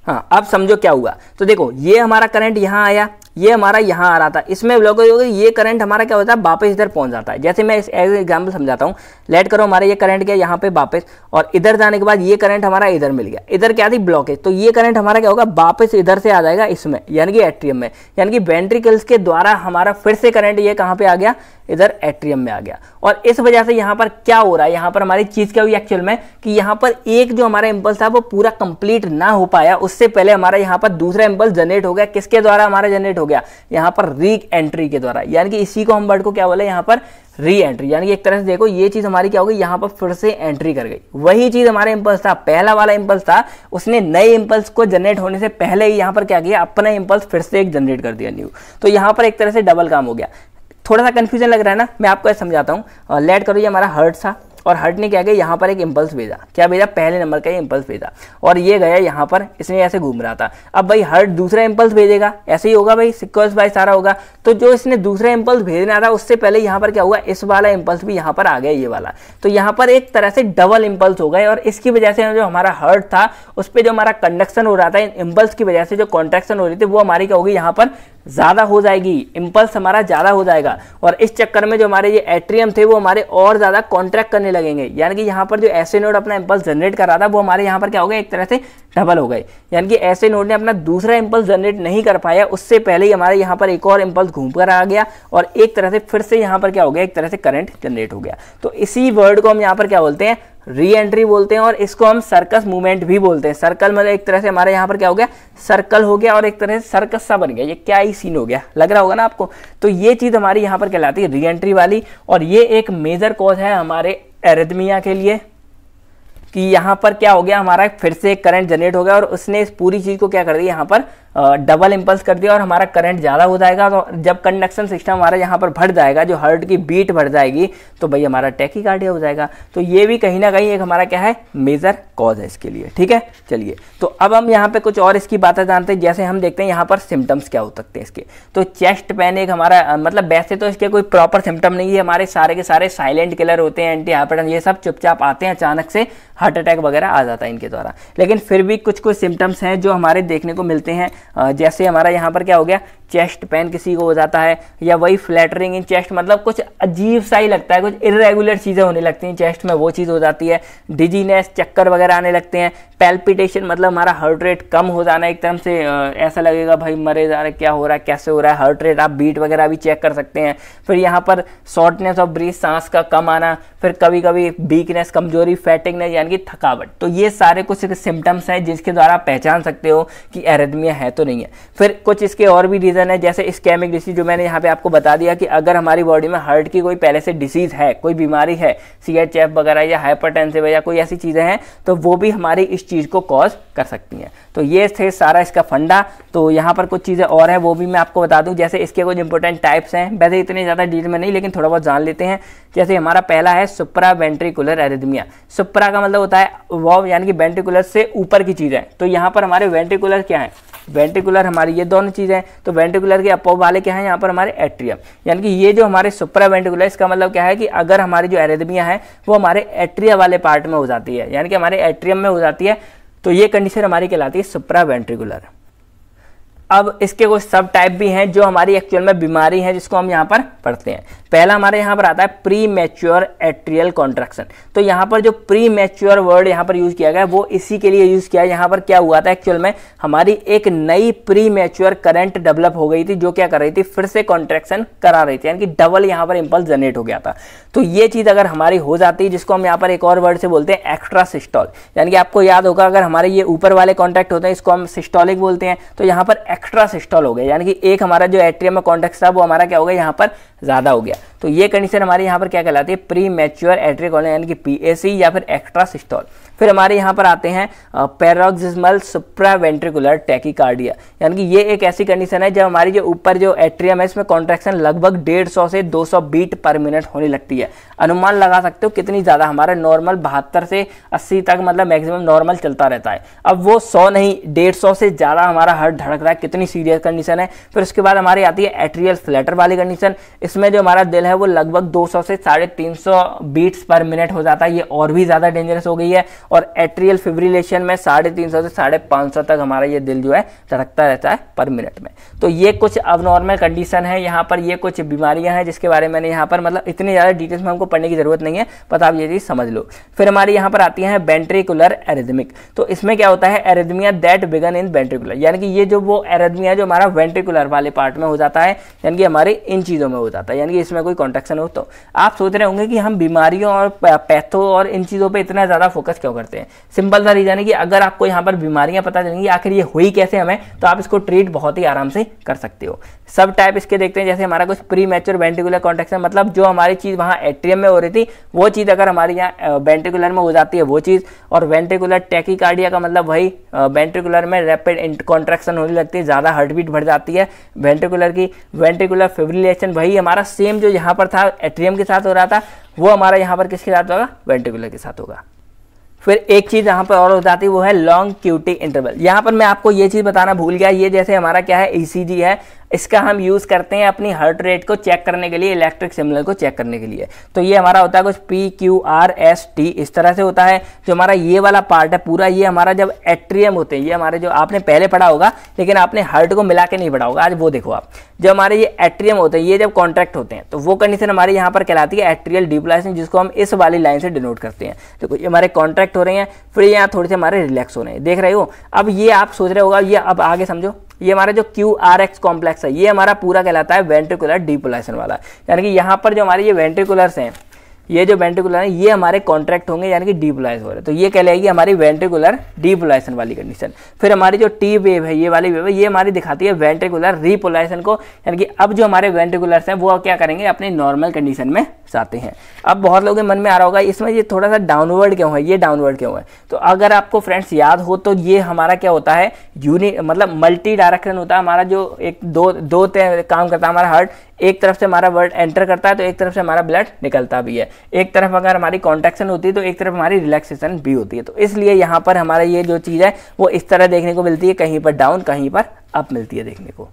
हाँ, अब समझो क्या हुआ। तो देखो ये हमारा करंट यहां आया, ये हमारा यहाँ आ रहा था, इसमें ब्लॉकेज हो गई, ये करंट हमारा क्या होता है, वापस इधर पहुंच जाता है। जैसे मैं इस एग्जांपल समझाता हूँ, लेट करो, हमारा ये करंट गया यहाँ पे वापस, और इधर जाने के बाद ये करंट हमारा इधर मिल गया, इधर क्या थी, ब्लॉकेज, तो ये करंट हमारा क्या होगा, वापस इधर से आ जाएगा इसमें, यानी कि एट्रियम में, यानी कि वेंट्रिकल्स के द्वारा हमारा फिर से करंट ये कहाँ पे आ गया, इधर एट्रियम में आ गया। और इस वजह से यहाँ पर क्या हो रहा है, यहाँ पर हमारी चीज क्या हुई एक्चुअल में, कि यहाँ पर एक जो हमारा इंपल्स था वो पूरा कंप्लीट ना हो पाया, उससे पहले हमारा यहाँ पर दूसरा इंपल्स जनरेट हो गया। किसके द्वारा हमारा जनरेट हो गया, यहाँ पर री एंट्री के द्वारा, यानी कि इसी को हम वर्ड को क्या बोले, यहाँ पर री एंट्री, यानी कि एक तरह से देखो ये चीज हमारी क्या हो गई, यहाँ पर फिर से एंट्री कर गई। वही चीज हमारे इंपल्स था, पहला वाला इंपल्स था, उसने नए इंपल्स को जनरेट होने से पहले ही यहाँ पर क्या किया, अपना इंपल्स फिर से एक जनरेट कर दिया न्यू। तो यहाँ पर एक तरह से डबल काम हो गया। थोड़ा सा कंफ्यूजन लग रहा है ना, मैं आपको समझाता हूँ। लेट करो, ये हमारा हर्ट था, और हर्ट ने क्या किया, यहाँ पर एक इंपल्स भेजा, क्या भेजा, पहले नंबर का इंपल्स भेजा, और ये गया यहाँ पर, इसने ऐसे घूम रहा था। अब भाई हर्ट दूसरा इंपल्स भेजेगा, ऐसे ही होगा भाई, सिक्वेंस बाय सारा होगा। तो जो इसने दूसरा इंपल्स भेजना था, उससे पहले यहाँ पर क्या हुआ, इस वाला इंपल्स भी यहाँ पर आ गया, ये वाला। तो यहाँ पर एक तरह से डबल इंपल्स हो गए, और इसकी वजह से जो हमारा हर्ट था, उस पर जो हमारा कंडक्शन हो रहा था, इंपल्स की वजह से जो कॉन्ट्रैक्शन हो रही थी, वो हमारी क्या होगी, यहाँ पर ज्यादा हो जाएगी, इंपल्स हमारा ज्यादा हो जाएगा, और इस चक्कर में जो हमारे ये एट्रियम थे वो हमारे और ज्यादा कॉन्ट्रैक्ट करने लगेंगे। यानी कि यहाँ पर जो ऐसे नोड अपना इंपल्स जनरेट कर रहा था, वो हमारे यहाँ पर क्या हो गया, एक तरह से डबल हो गए। यानी कि ऐसे नोड ने अपना दूसरा इंपल्स जनरेट नहीं कर पाया, उससे पहले ही हमारे यहाँ पर एक और इंपल्स घूम कर आ गया, और एक तरह से फिर से यहाँ पर क्या हो गया, एक तरह से करंट जनरेट हो गया। तो इसी वर्ड को हम यहाँ पर क्या बोलते हैं, री एंट्री बोलते हैं, और इसको हम सर्कस मूवमेंट भी बोलते हैं। सर्कल मतलब एक तरह से हमारे यहाँ पर क्या हो गया, सर्कल हो गया, और एक तरह से सर्कस सा बन गया। ये क्या ही सीन हो गया, लग रहा होगा ना आपको। तो ये चीज हमारी यहाँ पर कहलाती है री एंट्री वाली, और ये एक मेजर कॉज है हमारे एरिथमिया के लिए, कि यहाँ पर क्या हो गया, हमारा फिर से करंट जनरेट हो गया, और उसने इस पूरी चीज को क्या कर दिया, यहाँ पर डबल इंपल्स कर दिया, और हमारा करंट ज्यादा हो जाएगा। तो जब कंडक्शन सिस्टम हमारा यहाँ पर बढ़ जाएगा, जो हार्ट की बीट बढ़ जाएगी, तो भाई हमारा टैकीकार्डिया हो जाएगा। तो ये भी कहीं ना कहीं एक हमारा क्या है, मेजर कॉज है इसके लिए। ठीक है, चलिए, तो अब हम यहाँ पे कुछ और इसकी बातें जानते हैं। जैसे हम देखते हैं यहाँ पर सिम्टम्स क्या हो सकते हैं इसके। तो चेस्ट पेन एक हमारा मतलब वैसे तो इसके कोई प्रॉपर सिम्टम नहीं है, हमारे सारे के सारे साइलेंट किलर होते हैं, एंटी हाइपरटेंशन, ये सब चुपचाप आते हैं, अचानक से हार्ट अटैक वगैरह आ जाता है इनके द्वारा। लेकिन फिर भी कुछ कुछ सिम्टम्स हैं जो हमारे देखने को मिलते हैं। जैसे हमारा यहाँ पर क्या हो गया, चेस्ट पेन किसी को हो जाता है, या वही फ्लैटरिंग इन चेस्ट, मतलब कुछ अजीब सा ही लगता है, कुछ इरेगुलर चीज़ें होने लगती हैं चेस्ट में, वो चीज़ हो जाती है। डिजीनेस, चक्कर वगैरह आने लगते हैं। पैल्पिटेशन मतलब हमारा हार्ट रेट कम हो जाना, एक तरह से ऐसा लगेगा भाई मरे जा रहे, क्या हो रहा है, कैसे हो रहा है। हार्ट रेट आप बीट वगैरह भी चेक कर सकते हैं। फिर यहाँ पर शॉर्टनेस ऑफ ब्रीथ, सांस का कम आना, फिर कभी कभी वीकनेस, कमजोरी, फैटिगनेस यानी कि थकावट। तो ये सारे कुछ सिम्टम्स हैं जिसके द्वारा आप पहचान सकते हो कि एरिथमिया है तो नहीं है। फिर कुछ इसके और भी रीजन है, जैसे इस्केमिक डिसीज, जो मैंने यहाँ पे आपको बता दिया कि अगर हमारी बॉडी में हार्ट की कोई पहले से डिसीज है, कोई बीमारी है, CHF वगैरह या हाइपरटेंसिव या कोई ऐसी चीजें हैं, तो वो भी हमारी इस चीज को कॉज कर सकती हैं। तो ये थे सारा इसका फंडा। तो यहाँ पर कुछ चीजें और है वो भी मैं आपको बता दूं, जैसे इसके कुछ इंपॉर्टेंट टाइप्स हैं, वैसे इतने ज्यादा डिटेल में नहीं, लेकिन थोड़ा बहुत जान लेते हैं। जैसे हमारा पहला है सुप्रा वेंट्रिकुलर एरिथमिया। सुप्रा का मतलब होता है वो, यानी कि वेंट्रिकुलर से ऊपर की चीज है। तो यहाँ पर हमारे वेंट्रिकुलर क्या है, वेंट्रिकुलर हमारी ये दोनों चीजें, तो वेंट्रिकुलर के अपोव वाले क्या है यहाँ पर हमारे एट्रियम, यानी कि ये जो हमारे सुप्रा वेंट्रिकुलर, इसका मतलब क्या है कि अगर हमारी जो एरिथमिया है वो हमारे एट्रिया वाले पार्ट में हो जाती है, यानी कि हमारे एट्रियम में हो जाती है, तो ये कंडीशन हमारी कहलाती है सुप्रा वेंट्रिकुलर। अब इसके कुछ सब टाइप भी हैं जो हमारी एक्चुअल में बीमारी है, जिसको हम यहाँ पर पढ़ते हैं। पहला हमारे यहाँ पर आता है प्री मैच्योर एट्रियल कॉन्ट्रैक्शन। तो यहाँ पर जो प्री मैच्योर वर्ड यहाँ पर यूज किया गया है वो इसी के लिए यूज किया है। यहाँ पर क्या हुआ था, एक्चुअल में हमारी एक नई प्री मैच्योर करंट डेवलप हो गई थी, जो क्या कर रही थी, फिर से कॉन्ट्रैक्शन करा रही थी, यानी कि डबल यहाँ पर इंपल्स जनरेट हो गया था। तो ये चीज अगर हमारी हो जाती है, जिसको हम यहाँ पर एक और वर्ड से बोलते हैं एक्स्ट्रा सिस्टोल, यानी कि आपको याद होगा अगर हमारे ये ऊपर वाले कॉन्ट्रैक्ट होते हैं इसको हम सिस्टोलिक बोलते हैं, तो यहाँ पर एक्स्ट्रा सिस्टोल हो गया, यानी कि एक हमारा जो एट्रियम में कॉन्ट्रैक्ट था वो हमारा क्या हो गया, यहाँ पर ज्यादा हो गया। तो ये कंडीशन हमारे यहाँ पर क्या कहलाती है, प्री मैच्योर एट्रियल कॉन्ट्रैक्शन, यानी कि PAC या फिर एक्स्ट्रा सिस्टोल। फिर हमारे यहाँ पर आते हैं पैरोक्सिस्मल सुप्रावेंट्रिकुलर टैकीकार्डिया, यानी कि ये एक ऐसी कंडीशन है जब हमारी जो ऊपर जो एट्रियम है इसमें कॉन्ट्रैक्शन लगभग 150 से 200 बीट पर मिनट होने लगती है। अनुमान लगा सकते हो कितनी ज्यादा, हमारा नॉर्मल 72 से 80 तक मतलब मैक्सिमम नॉर्मल चलता रहता है। अब वो 100 नहीं 150 से ज्यादा हमारा हार्ट धड़क रहा है, कितनी सीरियस कंडीशन है। फिर उसके बाद हमारी आती है एट्रियल फ्लैटर वाली कंडीशन, इसमें जो हमारा दिल है वो लगभग 200 से 350 बीट्स पर मिनट हो जाता है, ये और भी ज्यादा डेंजरस हो गई है। और एट्रियल फिब्रिलेशन में 350 से 550 तक हमारा ये दिल जो है धड़कता रहता है पर मिनट में। तो ये कुछ अबनॉर्मल कंडीशन है यहाँ पर, ये कुछ बीमारियां हैं जिसके बारे में मैंने यहाँ पर मतलब इतनी ज्यादा डिटेल्स में हमको पढ़ने की जरूरत नहीं है, बस आप ये चीज समझ लो। फिर हमारी यहाँ पर आती है वेंट्रिकुलर एरिथमिक। तो इसमें क्या होता है, arrhythmia that began in ventricular, यानी कि ये जो वो एरिथमिया जो हमारा वेंट्रिकुलर वाले पार्ट में हो जाता है, यानी कि हमारे इन चीजों में हो जाता है, यानी कि इसमें कोई कॉन्ट्रैक्शन हो। तो आप सोच रहे होंगे कि हम बीमारियों और पैथो और इन चीजों पर इतना ज्यादा फोकस क्यों करते हैं। सिंपल सा रीजन है कि अगर आपको यहाँ पर बीमारियां पता चलेंगी आखिर ये हुई कैसे हमें, तो आप इसको ट्रीट बहुत ही आराम से कर सकते हो। सब टाइप इसके देखते हैं, जैसे हमारा कुछ प्री मैच्योर वेंट्रिकुलर कॉन्ट्रैक्शन, मतलब जो हमारी चीज वहां एट्रियम में हो रही थी वो चीज अगर हमारे यहाँ वेंट्रिकुलर में हो जाती है वो चीज। और वेंट्रिकुलर टैकीकार्डिया का मतलब वही वेंट्रिकुलर में रैपिड कॉन्ट्रैक्शन होने लगती है, ज्यादा हार्ट बीट बढ़ जाती है वेंट्रिकुलर की। वेंट्रिकुलर फिब्रिलेशन वही हमारा सेम जो यहाँ पर था एट्रियम के साथ हो रहा था, वो हमारा यहाँ पर किसके साथ होगा, वेंट्रिकुलर के साथ होगा। फिर एक चीज यहाँ पर और हो जाती है वो है लॉन्ग क्यूटी इंटरवल। यहाँ पर मैं आपको ये चीज बताना भूल गया, ये जैसे हमारा क्या है ECG है, इसका हम यूज करते हैं अपनी हार्ट रेट को चेक करने के लिए, इलेक्ट्रिक सिग्नल को चेक करने के लिए। तो ये हमारा होता है कुछ PQRST इस तरह से होता है। जो हमारा ये वाला पार्ट है पूरा, ये हमारा जब एट्रियम होते हैं, ये हमारे जो आपने पहले पढ़ा होगा लेकिन आपने हार्ट को मिला के नहीं पढ़ा होगा, आज वो देखो आप। जब हमारे ये एट्रियम होते हैं, ये जब कॉन्ट्रैक्ट होते हैं तो वो कंडीशन हमारी यहाँ पर कहलाती है एट्रियल डिपोलाइजेशन, जिसको हम इस वाली लाइन से डिनोट करते हैं। देखो ये हमारे कॉन्ट्रैक्ट हो रहे हैं, फिर यहाँ थोड़े से हमारे रिलैक्स हो रहे हैं, देख रहे हो। अब ये आप सोच रहे होगा, ये अब आगे समझो, ये हमारा जो QRX कॉम्प्लेक्स है ये हमारा पूरा कहलाता है वेंट्रिकुलर डिपोलाइजेशन वाला, यानी कि यहाँ पर जो हमारे ये वेंट्रिकुलर्स हैं, ये जो वेंट्रिकुलर है ये हमारे कॉन्ट्रैक्ट होंगे यानी कि डीपोलाइज हो रहे हैं, तो ये कहलाएगी हमारी वेंट्रिकुलर डीपोलाइजेशन वाली कंडीशन। फिर हमारी जो टी वेव है, ये वाली वेव है, ये हमारी दिखाती है वेंट्रिकुलर रिपोलाइजेशन को, यानी कि अब जो हमारे वेंट्रिकुलर्स हैं वो क्या करेंगे, अपनी नॉर्मल कंडीशन में जाते हैं। अब बहुत लोगों के मन में आ रहा होगा इसमें ये थोड़ा सा डाउनवर्ड क्यों है, ये डाउनवर्ड क्यों है। तो अगर आपको फ्रेंड्स याद हो तो ये हमारा क्या होता है, मतलब मल्टी डायरेक्शन होता है हमारा, जो एक दो काम करता है हमारा हार्ट। एक तरफ से हमारा ब्लड एंटर करता है तो एक तरफ से हमारा ब्लड निकलता भी है। एक तरफ अगर हमारी कॉन्ट्रैक्शन होती है तो एक तरफ हमारी रिलैक्सेशन भी होती है। तो इसलिए यहाँ पर हमारा ये जो चीज़ है वो इस तरह देखने को मिलती है, कहीं पर डाउन कहीं पर अप मिलती है देखने को।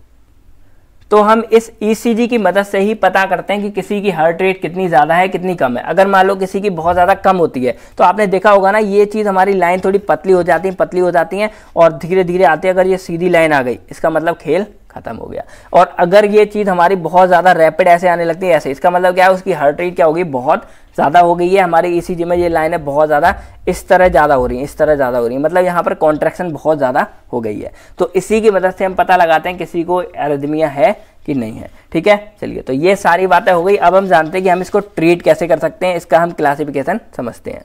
तो हम इस ECG की मदद से ही पता करते हैं कि किसी की हार्ट रेट कितनी ज़्यादा है कितनी कम है। अगर मान लो किसी की बहुत ज़्यादा कम होती है तो आपने देखा होगा ना, ये चीज़ हमारी लाइन थोड़ी पतली हो जाती है और धीरे धीरे आती है। अगर ये सीधी लाइन आ गई इसका मतलब खेल खत्म हो गया। और अगर ये चीज़ हमारी बहुत ज़्यादा रैपिड ऐसे आने लगती है ऐसे, इसका मतलब क्या है, उसकी हार्ट रेट क्या होगी, बहुत ज़्यादा हो गई है। हमारी ईसीजी में ये लाइन है बहुत ज़्यादा इस तरह ज़्यादा हो रही है, इस तरह ज़्यादा हो रही है, मतलब यहाँ पर कॉन्ट्रैक्शन बहुत ज़्यादा हो गई है। तो इसी की मदद से हम पता लगाते हैं किसी को एरिथमिया है कि नहीं है। ठीक है, चलिए, तो ये सारी बातें हो गई। अब हम जानते हैं कि हम इसको ट्रीट कैसे कर सकते हैं, इसका हम क्लासिफिकेशन समझते हैं।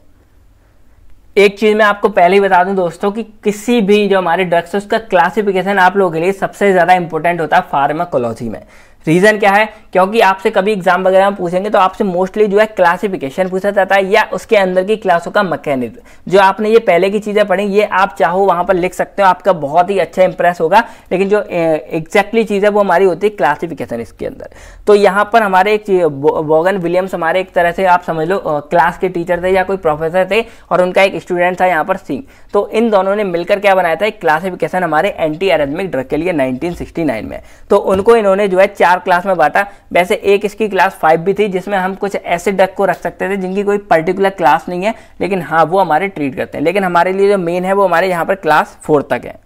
एक चीज मैं आपको पहले ही बता दूं दोस्तों कि किसी भी जो हमारे ड्रग्स है उसका क्लासिफिकेशन आप लोगों के लिए सबसे ज्यादा इंपॉर्टेंट होता है फार्माकोलॉजी में। रीजन क्या है, क्योंकि आपसे कभी एग्जाम वगैरह में पूछेंगे तो आपसे मोस्टली जो है क्लासिफिकेशन पूछा जाता है या उसके अंदर की क्लासों का मैकेनिज्म। जो आपने ये पहले की चीजें पढ़ी ये आप चाहो वहां पर लिख सकते हो, आपका बहुत ही अच्छा इंप्रेस होगा, लेकिन जो एग्जैक्टली चीज है वो हमारी होती है क्लासिफिकेशन इसके अंदर। तो यहाँ पर हमारे एक वोगन विलियम्स हमारे एक तरह से आप समझ लो क्लास के टीचर थे या कोई प्रोफेसर थे, और उनका एक स्टूडेंट था यहाँ पर सिंह। तो इन दोनों ने मिलकर क्या बनाया था, एक क्लासिफिकेशन हमारे एंटी एरिथमिक ड्रग के लिए 1969 में। तो उनको इन्होंने जो है 4 क्लास में बांटा। वैसे एक इसकी क्लास 5 भी थी जिसमें हम कुछ ऐसे ड्रग को रख सकते थे जिनकी कोई पर्टिकुलर क्लास नहीं है, लेकिन हाँ वो हमारे ट्रीट करते हैं। लेकिन हमारे लिए जो मेन है वो हमारे यहाँ पर क्लास 4 तक है।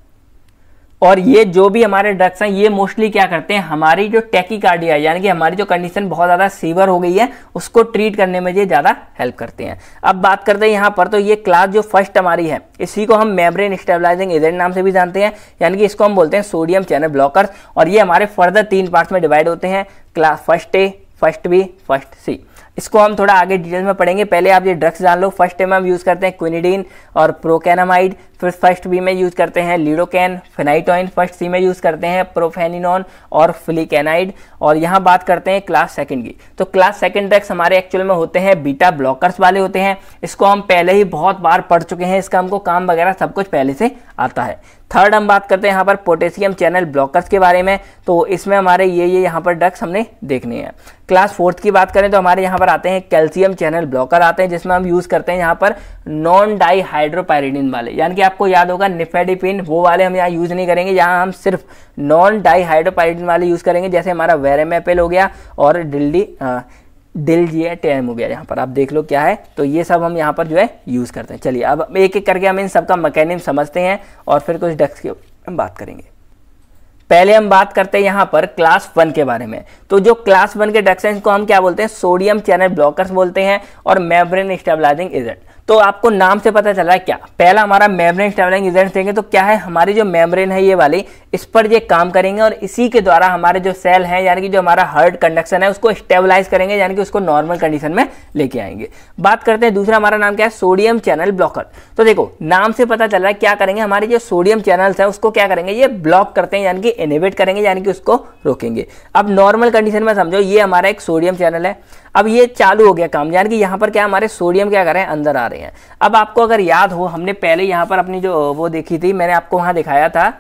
और ये जो भी हमारे ड्रग्स हैं ये मोस्टली क्या करते हैं, हमारी जो टैकीकार्डिया यानी कि हमारी जो कंडीशन बहुत ज़्यादा सीवियर हो गई है उसको ट्रीट करने में ये ज़्यादा हेल्प करते हैं। अब बात करते हैं यहाँ पर, तो ये क्लास जो फर्स्ट हमारी है इसी को हम मेम्ब्रेन स्टेबलाइजिंग एजेंट नाम से भी जानते हैं, यानी कि इसको हम बोलते हैं सोडियम चैनल ब्लॉकर्स। और ये हमारे फर्दर 3 पार्ट्स में डिवाइड होते हैं, class first A, first B, first सी। इसको हम थोड़ा आगे डिटेल में पढ़ेंगे। पहले आप ये ड्रग्स जान लो। फर्स्ट ए में हम यूज़ करते हैं क्विनिडीन और प्रोकेनामाइड, फिर फर्स्ट बी में यूज़ करते हैं लीडोकैन, फेनाइटोइन, फर्स्ट सी में यूज़ करते हैं प्रोफेनिनॉन और फ्लिकेनाइड। और यहाँ बात करते हैं क्लास सेकंड की, तो क्लास सेकंड ड्रग्स हमारे एक्चुअल में होते हैं बीटा ब्लॉकर्स वाले होते हैं। इसको हम पहले ही बहुत बार पढ़ चुके हैं, इसका हमको काम वगैरह सब कुछ पहले से आता है। थर्ड हम बात करते हैं यहाँ पर पोटेशियम चैनल ब्लॉकर्स के बारे में, तो इसमें हमारे ये यहाँ पर ड्रग्स हमने देखने हैं। क्लास फोर्थ की बात करें तो हमारे यहाँ पर आते हैं कैल्शियम चैनल ब्लॉकर आते हैं, जिसमें हम यूज़ करते हैं यहाँ पर नॉन डाईहाइड्रोपायरिडीन वाले, यानी कि आपको याद होगा निफेडिपिन, वो वाले हम यहाँ यूज़ नहीं करेंगे। यहाँ हम सिर्फ नॉन डाईहाइड्रोपायरिडीन वाले यूज़ करेंगे, जैसे हमारा वेरेमेपिल हो गया और डिलजिएटेम हो गया। यहाँ पर आप देख लो क्या है, तो ये सब हम यहाँ पर जो है यूज़ करते हैं। चलिए अब एक एक करके हम इन सबका मैकेनिज्म समझते हैं और फिर कुछ ड्रग्स की हम बात करेंगे। पहले हम बात करते हैं यहाँ पर क्लास 1 के बारे में। तो जो क्लास 1 के ड्रग्स हैं इनको हम क्या बोलते हैं, सोडियम चैनल ब्लॉकर्स बोलते हैं और मेम्ब्रेन स्टेबलाइजिंग एजेंट। तो आपको नाम से पता चला है क्या, पहला हमारा मेम्ब्रेन स्टेबलाइजिंग एजेंट देंगे तो क्या है, हमारी जो मेम्ब्रेन है ये वाली, इस पर ये काम करेंगे और इसी के द्वारा हमारे जो सेल हैं यानी कि जो हमारा हार्ट कंडक्शन है उसको स्टेबलाइज करेंगे, यानी कि उसको नॉर्मल कंडीशन में लेके आएंगे। बात करते हैं दूसरा हमारा नाम क्या है, सोडियम चैनल ब्लॉकर। तो देखो नाम से पता चल रहा है क्या करेंगे, हमारे जो सोडियम चैनल्स है उसको क्या करेंगे, ये ब्लॉक करते हैं यानी कि इनहिबिट करेंगे, यानी कि उसको रोकेंगे। अब नॉर्मल कंडीशन में समझो ये हमारा एक सोडियम चैनल है, अब ये चालू हो गया काम, यानी कि यहाँ पर क्या हमारे सोडियम क्या कर रहे हैं, अंदर आ रहे हैं। अब आपको अगर याद हो हमने पहले यहाँ पर अपनी जो वो देखी थी, मैंने आपको वहां दिखाया था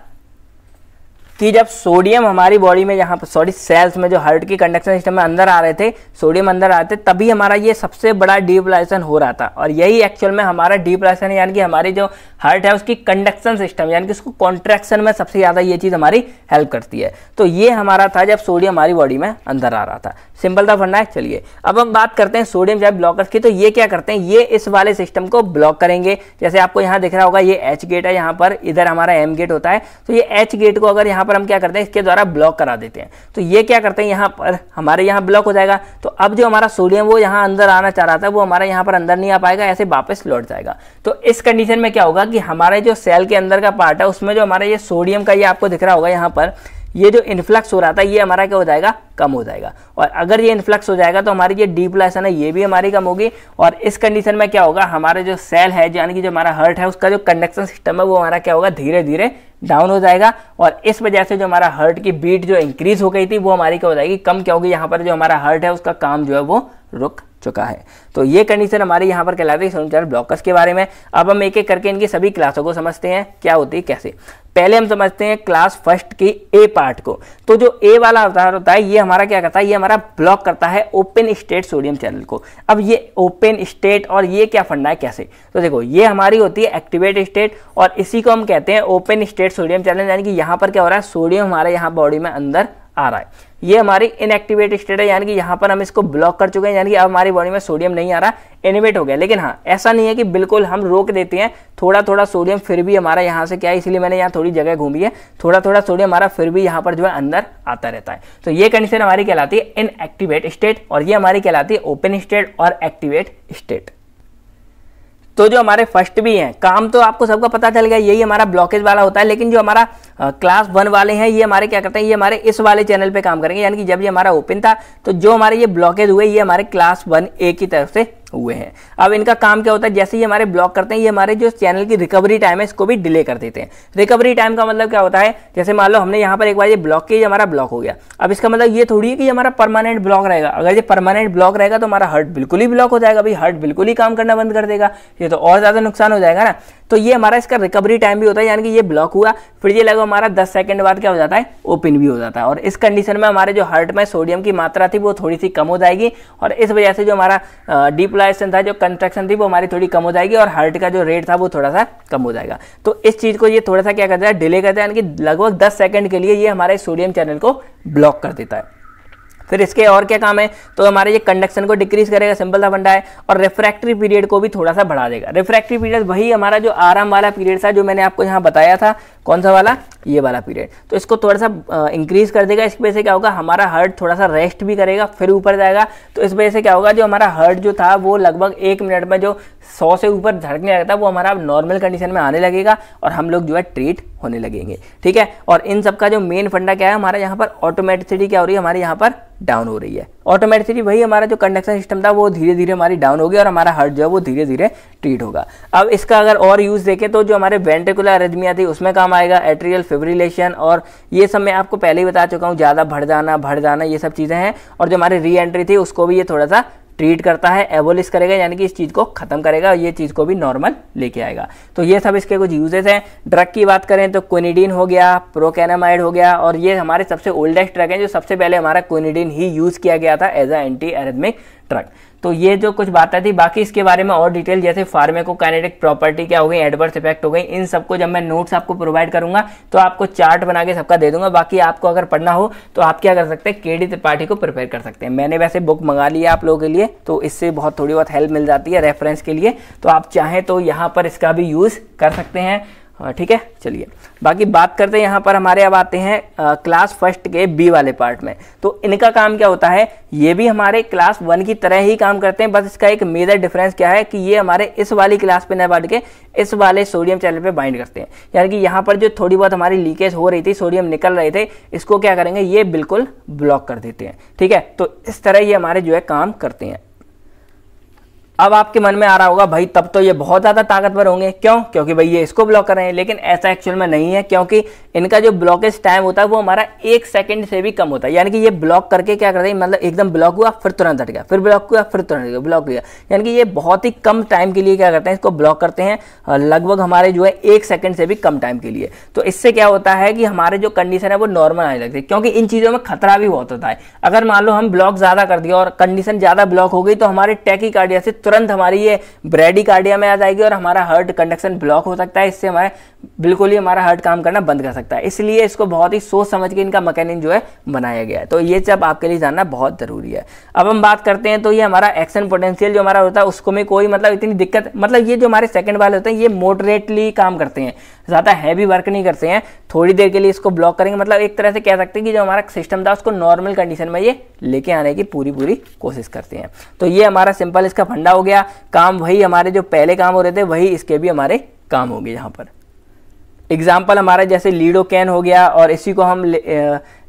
कि जब सोडियम हमारी बॉडी में यहाँ पर सेल्स में जो हार्ट की कंडक्शन सिस्टम में अंदर आ रहे थे, सोडियम अंदर आ रहे थे, तभी हमारा ये सबसे बड़ा डीपोलाइजेशन हो रहा था। और यही एक्चुअल में हमारा डीपोलाइजेशन है, यानी कि हमारी जो हार्ट है उसकी कंडक्शन सिस्टम यानी कि उसको कॉन्ट्रैक्शन में सबसे ज्यादा ये चीज हमारी हेल्प करती है। तो ये हमारा था जब सोडियम हमारी बॉडी में अंदर आ रहा था। सिंपल था फंडा है। चलिए अब हम बात करते हैं सोडियम चैनल ब्लॉकर्स की। तो ये क्या करते हैं, ये इस वाले सिस्टम को ब्लॉक करेंगे। जैसे आपको यहाँ दिख रहा होगा ये एच गेट है, यहाँ पर इधर हमारा एम गेट होता है। तो ये एच गेट को अगर यहाँ पर हम क्या करते हैं, इसके द्वारा ब्लॉक करा देते हैं। तो ये क्या करते हैं, यहाँ पर हमारे यहाँ ब्लॉक हो जाएगा। तो अब जो हमारा सोडियम वो यहाँ अंदर आना चाह रहा था वो हमारा यहाँ पर अंदर नहीं आ पाएगा, ऐसे वापस लौट जाएगा। तो इस कंडीशन में क्या होगा कि हमारे जो सेल के अंदर का पार्ट है उसमें जो हमारा ये सोडियम का ये आपको दिख रहा होगा यहाँ पर, ये जो इन्फ्लक्स हो रहा था ये हमारा क्या हो जाएगा, कम हो जाएगा। और अगर ये इन्फ्लक्स हो जाएगा तो हमारी ये डीपोलाइजेशन है ये भी हमारी कम होगी। और इस कंडीशन में क्या होगा, हमारे जो सेल है यानी कि जो हमारा हार्ट है उसका जो कंडक्शन सिस्टम है वो हमारा क्या होगा, धीरे धीरे डाउन हो जाएगा। और इस वजह से जो हमारा हार्ट की बीट जो इंक्रीज हो गई थी वो हमारी क्या हो जाएगी, कम क्या होगी। यहाँ पर जो हमारा हार्ट है उसका काम जो है वो रुक चुका है। तो ये कंडीशन हमारी यहाँ पर कहलाती है सोडियम चैनल ब्लॉकर्स के बारे में। अब हम एक एक करके इनकी सभी क्लासों को समझते हैं क्या होती है कैसे। पहले हम समझते हैं क्लास फर्स्ट की ए पार्ट को। तो जो ए वाला अवतार होता है ये हमारा क्या करता है, ये हमारा ब्लॉक करता है ओपन स्टेट सोडियम चैनल को। अब ये ओपन स्टेट और ये क्या फंडा है कैसे, तो देखो ये हमारी होती है एक्टिवेट स्टेट और इसी को हम कहते हैं ओपन स्टेट सोडियम चैनल, यानी कि यहाँ पर क्या हो रहा है, सोडियम हमारे यहाँ बॉडी में अंदर आ रहा है। ये हमारी इनएक्टिवेट स्टेट है, यानी कि यहाँ पर हम इसको ब्लॉक कर चुके हैं, यानी कि अब हमारी बॉडी में सोडियम नहीं आ रहा, इनिबिट हो गया। लेकिन हाँ, ऐसा नहीं है कि बिल्कुल हम रोक देते हैं, थोड़ा थोड़ा सोडियम फिर भी हमारा यहाँ से क्या है, इसलिए मैंने यहाँ थोड़ी जगह घूमी है, थोड़ा थोड़ा सोडियम हमारा फिर भी यहाँ पर जो है अंदर आता रहता है। तो ये कंडीशन हमारी कहलाती है इनएक्टिवेट स्टेट, और ये हमारी कहलाती है ओपन स्टेट और एक्टिवेट स्टेट। तो जो हमारे फर्स्ट भी हैं, काम तो आपको सबका पता चल गया, यही हमारा ब्लॉकेज वाला होता है। लेकिन जो हमारा क्लास 1 वाले हैं, ये हमारे क्या करते हैं, ये हमारे इस वाले चैनल पे काम करेंगे, यानी कि जब ये हमारा ओपन था तो जो हमारे ये ब्लॉकेज हुए ये हमारे क्लास 1A की तरफ से हुए हैं। अब इनका काम क्या होता है, जैसे ही हमारे ब्लॉक करते हैं, ये हमारे जो चैनल की रिकवरी टाइम है इसको भी डिले कर देते हैं। रिकवरी टाइम का मतलब क्या होता है, जैसे मान लो हमने यहाँ पर एक बार ये ब्लॉक किया, हमारा ब्लॉक हो गया, अब इसका मतलब ये थोड़ी है कि हमारा परमानेंट ब्लॉक रहेगा। अगर ये परमानेंट ब्लॉक रहेगा तो हमारा हार्ट बिल्कुल ही ब्लॉक हो जाएगा, भाई हार्ट बिल्कुल ही काम करना बंद कर देगा, ये तो और ज्यादा नुकसान हो जाएगा ना। तो ये हमारा इसका रिकवरी टाइम भी होता है, यानी कि ये ब्लॉक हुआ फिर ये लगा हमारा 10 सेकंड बाद क्या हो जाता है, ओपन भी हो जाता है। और इस कंडीशन में हमारे जो हार्ट में सोडियम की मात्रा थी वो थोड़ी सी कम हो जाएगी, और इस वजह से जो हमारा डिपोलाइजेशन था, जो कंट्रैक्शन थी वो हमारी थोड़ी कम हो जाएगी, और हार्ट का जो रेट था वो थोड़ा सा कम हो जाएगा। तो इस चीज को ये थोड़ा सा क्या करता है, डिले करता है, यानी कि लगभग 10 सेकंड के लिए ये हमारे सोडियम चैनल को ब्लॉक कर देता है। फिर इसके और क्या काम है, तो हमारे ये कंडक्शन को डिक्रीज करेगा, सिंपल सा फंडा है, और रिफ्रैक्टरी पीरियड को भी थोड़ा सा बढ़ा देगा। रिफ्रैक्टरी पीरियड वही हमारा जो आराम वाला पीरियड था जो मैंने आपको यहाँ बताया था, कौन सा वाला, ये वाला पीरियड, तो इसको थोड़ा सा इंक्रीज कर देगा। इस वजह से क्या होगा, हमारा हार्ट थोड़ा सा रेस्ट भी करेगा, फिर ऊपर जाएगा। तो इस वजह से क्या होगा, जो हमारा हार्ट जो था वो लगभग 1 मिनट में जो 100 से ऊपर धड़कने लगता है वो हमारा नॉर्मल कंडीशन में आने लगेगा, और हम लोग जो है ट्रीट होने लगेंगे। ठीक है, और इन सब का जो मेन फंडा क्या है, हमारा यहाँ पर ऑटोमेटिसिटी क्या हो रही है, हमारे यहाँ पर डाउन हो रही है। ऑटोमेटिसिटी वही हमारा जो कंडक्शन सिस्टम था वो धीरे धीरे हमारी डाउन होगी, और हमारा हार्ट जो है वो धीरे धीरे ट्रीट होगा। अब इसका अगर और यूज देखें तो जो हमारे वेंट्रिकुलर अरिथमिया थी उसमें काम आएगा, एट्रियल फिब्रिलेशन, और ये सब मैं आपको पहले ही बता चुका हूँ, ज्यादा बढ़ जाना ये सब चीजें हैं। और जो हमारी री एंट्री थी उसको भी ये थोड़ा सा ट्रीट करता है, एबोलिश करेगा, यानी कि इस चीज को खत्म करेगा, ये चीज को भी नॉर्मल लेके आएगा। तो ये सब इसके कुछ यूजेस हैं। ड्रग की बात करें तो क्विनिडीन हो गया, प्रोकेनामाइड हो गया, और ये हमारे सबसे ओल्डेस्ट ड्रग है, जो सबसे पहले हमारा क्विनिडीन ही यूज किया गया था as a anti arrhythmic drug. तो ये जो कुछ बातें थी, बाकी इसके बारे में और डिटेल जैसे फार्माकोकाइनेटिक प्रॉपर्टी क्या हो गई, एडवर्स इफेक्ट हो गई, इन सबको जब मैं नोट्स आपको प्रोवाइड करूंगा तो आपको चार्ट बना के सबका दे दूंगा। बाकी आपको अगर पढ़ना हो तो आप क्या कर सकते हैं, केडी त्रिपाठी को प्रिपेयर कर सकते हैं। मैंने वैसे बुक मंगा ली है आप लोगों के लिए, तो इससे बहुत थोड़ी बहुत हेल्प मिल जाती है रेफरेंस के लिए, तो आप चाहें तो यहाँ पर इसका भी यूज कर सकते हैं। ठीक है, चलिए बाकी बात करते हैं। यहाँ पर हमारे अब आते हैं क्लास फर्स्ट के बी वाले पार्ट में। तो इनका काम क्या होता है, ये भी हमारे क्लास 1 की तरह ही काम करते हैं, बस इसका एक मेजर डिफरेंस क्या है कि ये हमारे इस वाली क्लास पे न बढ़ के इस वाले सोडियम चैनल पे बाइंड करते हैं। यानी कि यहाँ पर जो थोड़ी बहुत हमारी लीकेज हो रही थी, सोडियम निकल रहे थे, इसको क्या करेंगे, ये बिल्कुल ब्लॉक कर देते हैं। ठीक है, तो इस तरह ये हमारे जो है काम करते हैं। अब आपके मन में आ रहा होगा भाई तब तो ये बहुत ज्यादा ताकतवर होंगे, क्यों, क्योंकि भाई ये इसको ब्लॉक कर रहे हैं। लेकिन ऐसा एक्चुअल में नहीं है, क्योंकि इनका जो ब्लॉकेज टाइम होता है वो हमारा 1 सेकंड से भी कम होता है। यानी कि ये ब्लॉक करके क्या करते हैं, मतलब एकदम ब्लॉक हुआ फिर तुरंत हट गया, फिर ब्लॉक हुआ फिर तुरंत ब्लॉक हुआ, यानी कि ये बहुत ही कम टाइम के लिए क्या करते हैं, इसको ब्लॉक करते हैं, लगभग हमारे जो है 1 सेकंड से भी कम टाइम के लिए। तो इससे क्या होता है कि हमारे जो कंडीशन है वो नॉर्मल आने लगती है, क्योंकि इन चीजों में खतरा भी बहुत होता है। अगर मान लो हम ब्लॉक ज्यादा कर दिया और कंडीशन ज्यादा ब्लॉक हो गई तो हमारे टैकीकार्डिया से तुरंत हमारी ये ब्रेडिकार्डिया में आ जाएगी और हमारा हार्ट कंडक्शन ब्लॉक हो सकता है। इससे हमारे बिल्कुल ही हमारा हार्ट काम करना बंद कर सकता है। इसलिए इसको बहुत ही सोच समझ के इनका मैकेनिज्म जो है बनाया गया है। तो ये सब आपके लिए जानना बहुत जरूरी है। अब हम बात करते हैं तो ये हमारा एक्शन पोटेंशियल जो हमारा होता है उसको में कोई मतलब इतनी दिक्कत, मतलब ये जो हमारे सेकंड वाले होते हैं ये मॉडरेटली काम करते हैं, ज्यादा हैवी वर्क नहीं करते हैं, थोड़ी देर के लिए इसको ब्लॉक करेंगे। मतलब एक तरह से कह सकते हैं कि जो हमारा सिस्टम था उसको नॉर्मल कंडीशन में ये लेके आने की पूरी कोशिश करते हैं। तो ये हमारा सिंपल इसका फंडा हो गया। काम वही हमारे जो पहले काम हो रहे थे वही इसके भी हमारे काम हो गए। यहाँ पर एग्जाम्पल हमारा जैसे लीडोकैन हो गया और इसी को हम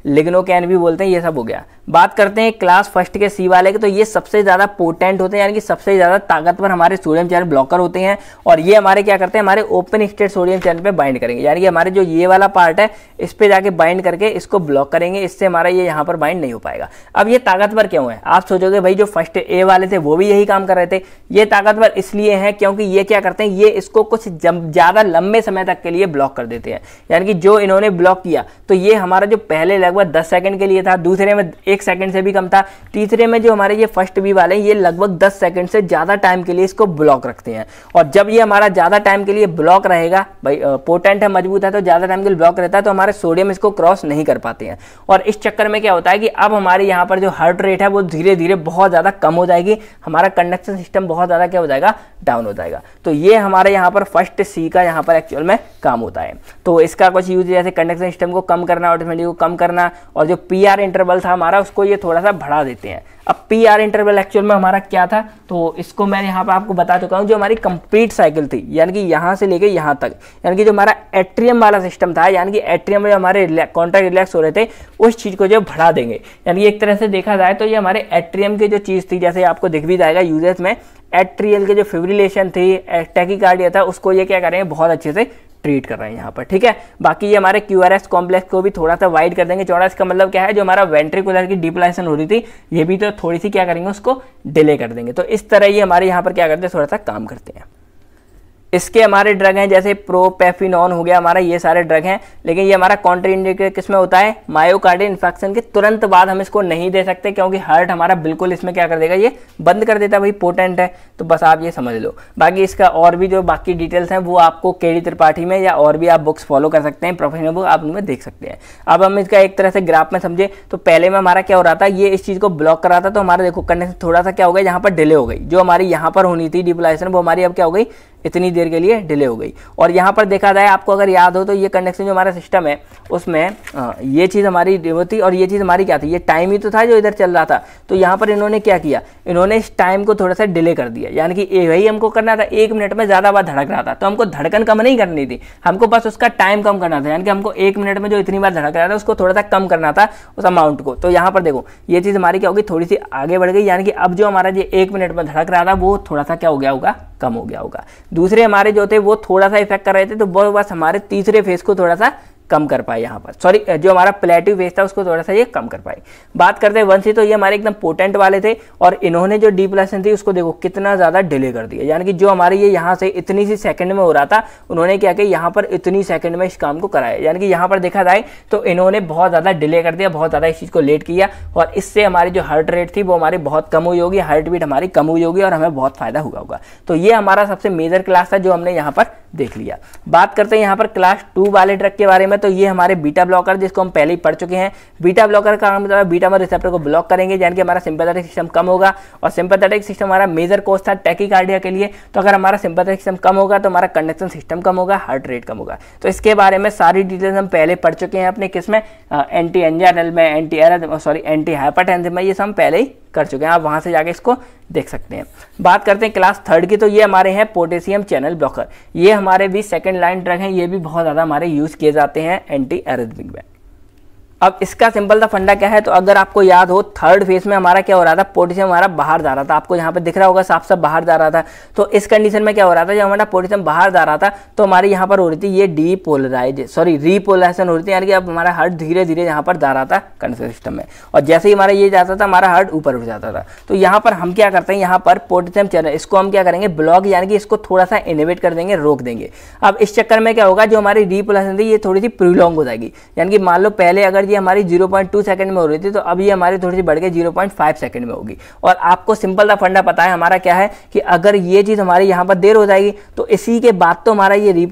लिग्नोकैन भी बोलते हैं, ये सब हो गया। बात करते हैं क्लास फर्स्ट के सी वाले के, तो ये सबसे ज्यादा पोटेंट होते हैं, यानी कि सबसे ज्यादा ताकतवर हमारे सोडियम चैनल ब्लॉकर होते हैं। और ये हमारे क्या करते हैं, हमारे ओपन स्टेट सोडियम चैनल पे बाइंड करेंगे, यानी कि हमारे जो ये वाला पार्ट है इस पे जाके बाइंड करके इसको ब्लॉक करेंगे, इससे हमारा ये यहाँ पर बाइंड नहीं हो पाएगा। अब ये ताकतवर क्यों है, आप सोचोगे भाई जो फर्स्ट ए वाले थे वो भी यही काम कर रहे थे। ये ताकतवर इसलिए है क्योंकि ये क्या करते हैं, ये इसको कुछ ज्यादा लंबे समय तक के लिए ब्लॉक कर देते हैं। यानी कि जो इन्होंने ब्लॉक किया तो ये हमारा जो पहले लगभग 10 सेकंड के लिए था, दूसरे में 1 सेकंड से भी कम था। तीसरे में जो हमारे ये फर्स्ट बी वाले ये लगभग 10 सेकंड से ज़्यादा टाइम के लिए इसको ब्लॉक रखते हैं। और जब ये हमारा ज़्यादा टाइम के लिए ब्लॉक रहेगा, भाई पोटेंट है, मजबूत है, तो ज़्यादा टाइम के लिए ब्लॉक रहता है, तो हमारे सोडियम इसको क्रॉस नहीं कर पाते हैं। और इस चक्कर में क्या होता है कि अब हमारे यहाँ पर जो हार्ट रेट है वो धीरे धीरे बहुत ज़्यादा कम हो जाएगी, हमारा कंडक्शन सिस्टम बहुत ज़्यादा क्या हो जाएगा, डाउन हो जाएगा। तो ये हमारे यहाँ पर फर्स्ट सी का यहाँ पर एक्चुअल में काम होता है। तो इसका कुछ यूज जैसे कंडक्शन सिस्टम को कम करना, ऑटोमेटिक को कम करना, और जो पीआर इंटरवल था हमारा उसको ये थोड़ा सा बढ़ा देते हैं। अब पीआर इंटरवल एक्चुअल में हमारा क्या था, तो इसको मैं यहाँ पर आपको बता चुका हूँ। जो हमारी कंप्लीट साइकिल थी, यानी कि यहाँ से लेके यहाँ तक, यानी कि जो हमारा एट्रियम वाला सिस्टम था, यानी कि एट्रियम में जो हमारे कॉन्ट्रैक्ट रिलैक्स हो रहे थे, उस चीज़ को जो बढ़ा देंगे। यानी एक तरह से देखा जाए तो ये हमारे एट्रियम की जो चीज़ थी, जैसे आपको दिख भी जाएगा यूजेस में, एट्रियल के जो फिब्रिलेशन थी, टैकीकार्डिया था, उसको ये क्या करेंगे, बहुत अच्छे से ट्रीट कर रहे हैं यहाँ पर, ठीक है। बाकी ये हमारे क्यूआरएस कॉम्प्लेक्स को भी थोड़ा सा वाइड कर देंगे, चौड़ा। इसका मतलब क्या है, जो हमारा वेंट्रिकुलर की डिप्लाइजेशन हो रही थी, ये भी तो थोड़ी सी क्या करेंगे, उसको डिले कर देंगे। तो इस तरह ये हमारे यहाँ पर क्या करते हैं, थोड़ा सा काम करते हैं। इसके हमारे ड्रग हैं जैसे प्रोपेफिनॉन हो गया हमारा, ये सारे ड्रग हैं। लेकिन ये हमारा कॉन्ट्राइंडिकेटेड किस में होता है, मायोकार्डियल इन्फेक्शन के तुरंत बाद हम इसको नहीं दे सकते, क्योंकि हार्ट हमारा बिल्कुल इसमें क्या कर देगा, ये बंद कर देता है। भाई पोटेंट है, तो बस आप ये समझ लो। बाकी इसका और भी जो बाकी डिटेल्स हैं वो आपको केडी त्रिपाठी में या और भी आप बुक्स फॉलो कर सकते हैं, प्रोफेशनल बुक आप उनमें देख सकते हैं। अब हम इसका एक तरह से ग्राफ में समझे तो पहले में हमारा क्या हो रहा था, ये इस चीज़ को ब्लॉक कर रहा था, तो हमारा देखो कंडक्शन थोड़ा सा क्या हो गया, यहाँ पर डिले हो गई। जो हमारी यहाँ पर होनी थी डिप्लाइजेशन, वो हमारी अब क्या हो गई, इतनी देर के लिए डिले हो गई। और यहाँ पर देखा जाए, आपको अगर याद हो तो ये कंडक्शन जो हमारा सिस्टम है उसमें ये चीज़ हमारी थी, और ये चीज़ हमारी क्या थी, ये टाइम ही तो था जो इधर चल रहा था। तो यहाँ पर इन्होंने क्या किया, इन्होंने इस टाइम को थोड़ा सा डिले कर दिया। यानी कि वही हमको करना था, 1 मिनट में ज़्यादा बार धड़क रहा था, तो हमको धड़कन कम नहीं करनी थी, हमको बस उसका टाइम कम करना था। यानी कि हमको 1 मिनट में जो इतनी बार धड़क रहा था उसको थोड़ा सा कम करना था, उस अमाउंट को। तो यहाँ पर देखो ये चीज़ हमारी क्या होगी, थोड़ी सी आगे बढ़ गई। यानी कि अब जो हमारा ये 1 मिनट में धड़क रहा था वो थोड़ा सा क्या हो गया होगा, कम हो गया होगा। दूसरे हमारे जो थे वो थोड़ा सा इफेक्ट कर रहे थे, तो वो बस हमारे तीसरे फेज को थोड़ा सा कम कर पाए। यहाँ पर सॉरी, जो हमारा प्लेटिव फेज था उसको थोड़ा सा ये कम कर पाए। बात करते हैं 1 से, तो ये हमारे एकदम पोटेंट वाले थे, और इन्होंने जो डिप्लाइजेशन थी उसको देखो कितना ज़्यादा डिले कर दिया। यानी कि जो हमारे ये यहाँ से इतनी सी सेकंड में हो रहा था, उन्होंने क्या किया, यहाँ पर इतनी सेकंड में इस काम को कराया। यानी कि यहाँ पर देखा जाए तो इन्होंने बहुत ज़्यादा डिले कर दिया, बहुत ज़्यादा इस चीज़ को लेट किया, और इससे हमारी जो हार्ट रेट थी वो हमारी बहुत कम हुई होगी, हार्ट बीट हमारी कम हुई होगी, और हमें बहुत फायदा हुआ होगा। तो ये हमारा सबसे मेजर क्लास था जो हमने यहाँ पर देख लिया। बात करते हैं यहाँ पर क्लास 2 वाले ड्रग के बारे में। तो ये हमारे बीटा ब्लॉकर, जिसको हम पहले ही पढ़ चुके हैं। बीटा ब्लॉकर का मतलब है बीटा में रिसेप्टर को ब्लॉक करेंगे, यानी कि हमारा सिंपैथेटिक सिस्टम कम होगा, और सिंपैथेटिक सिस्टम हमारा मेजर कॉज था टैकीकार्डिया के लिए। तो अगर हमारा सिंपैथेटिक सिस्टम कम होगा तो हमारा कंडक्शन सिस्टम कम होगा, हार्ट रेट कम होगा। तो इसके बारे में सारी डिटेल्स हम पहले पढ़ चुके हैं अपने किस में, एंटी एंजाइनल में, एंटी हाइपरटेंसिव में, ये सब हम पहले ही कर चुके हैं। आप वहां से जाके इसको देख सकते हैं। बात करते हैं क्लास 3 की, तो ये हमारे हैं पोटेशियम चैनल ब्लॉकर। ये हमारे भी सेकंड लाइन ड्रग हैं, ये भी बहुत ज़्यादा हमारे यूज किए जाते हैं एंटी एरिथमिक में। अब इसका सिंपल सा फंडा क्या है, तो अगर आपको याद हो 3rd फेज में हमारा क्या हो रहा था, पोटेशियम हमारा बाहर जा रहा था, आपको यहाँ पे दिख रहा होगा साफ साफ बाहर जा रहा था। तो इस कंडीशन में क्या हो रहा था, जब हमारा पोटेशियम बाहर जा रहा था तो हमारी यहाँ पर हो रही थी ये रीपोलराइजेशन हो रही थी। यानी कि अब हमारा हार्ट धीरे धीरे यहाँ पर जा रहा था कंडक्शन सिस्टम में, और जैसे ही हमारा ये जाता था हमारा हार्ट ऊपर उठ जाता था। तो यहाँ पर हम क्या करते हैं, यहाँ पर पोटेशियम चैनल इसको हम क्या करेंगे, ब्लॉक, यानी कि इसको थोड़ा सा इनहिबिट कर देंगे, रोक देंगे। अब इस चक्कर में क्या होगा, जो हमारी रीपोलराइजेशन थी ये थोड़ी सी प्रोलॉन्ग हो जाएगी। यानी कि मान लो पहले अगर ये हमारी 0.2 सेकंड में हो रही थी, तो अब ये हमारी थोड़ी सी बढ़ के 0.5 सेकंड में होगी। और आपको सिंपल सा फंडा पता है हमारा क्या है, कि अगर ये चीज हमारी यहाँ पर देर हो जाएगी तो इसी के बाद तो हमारा ये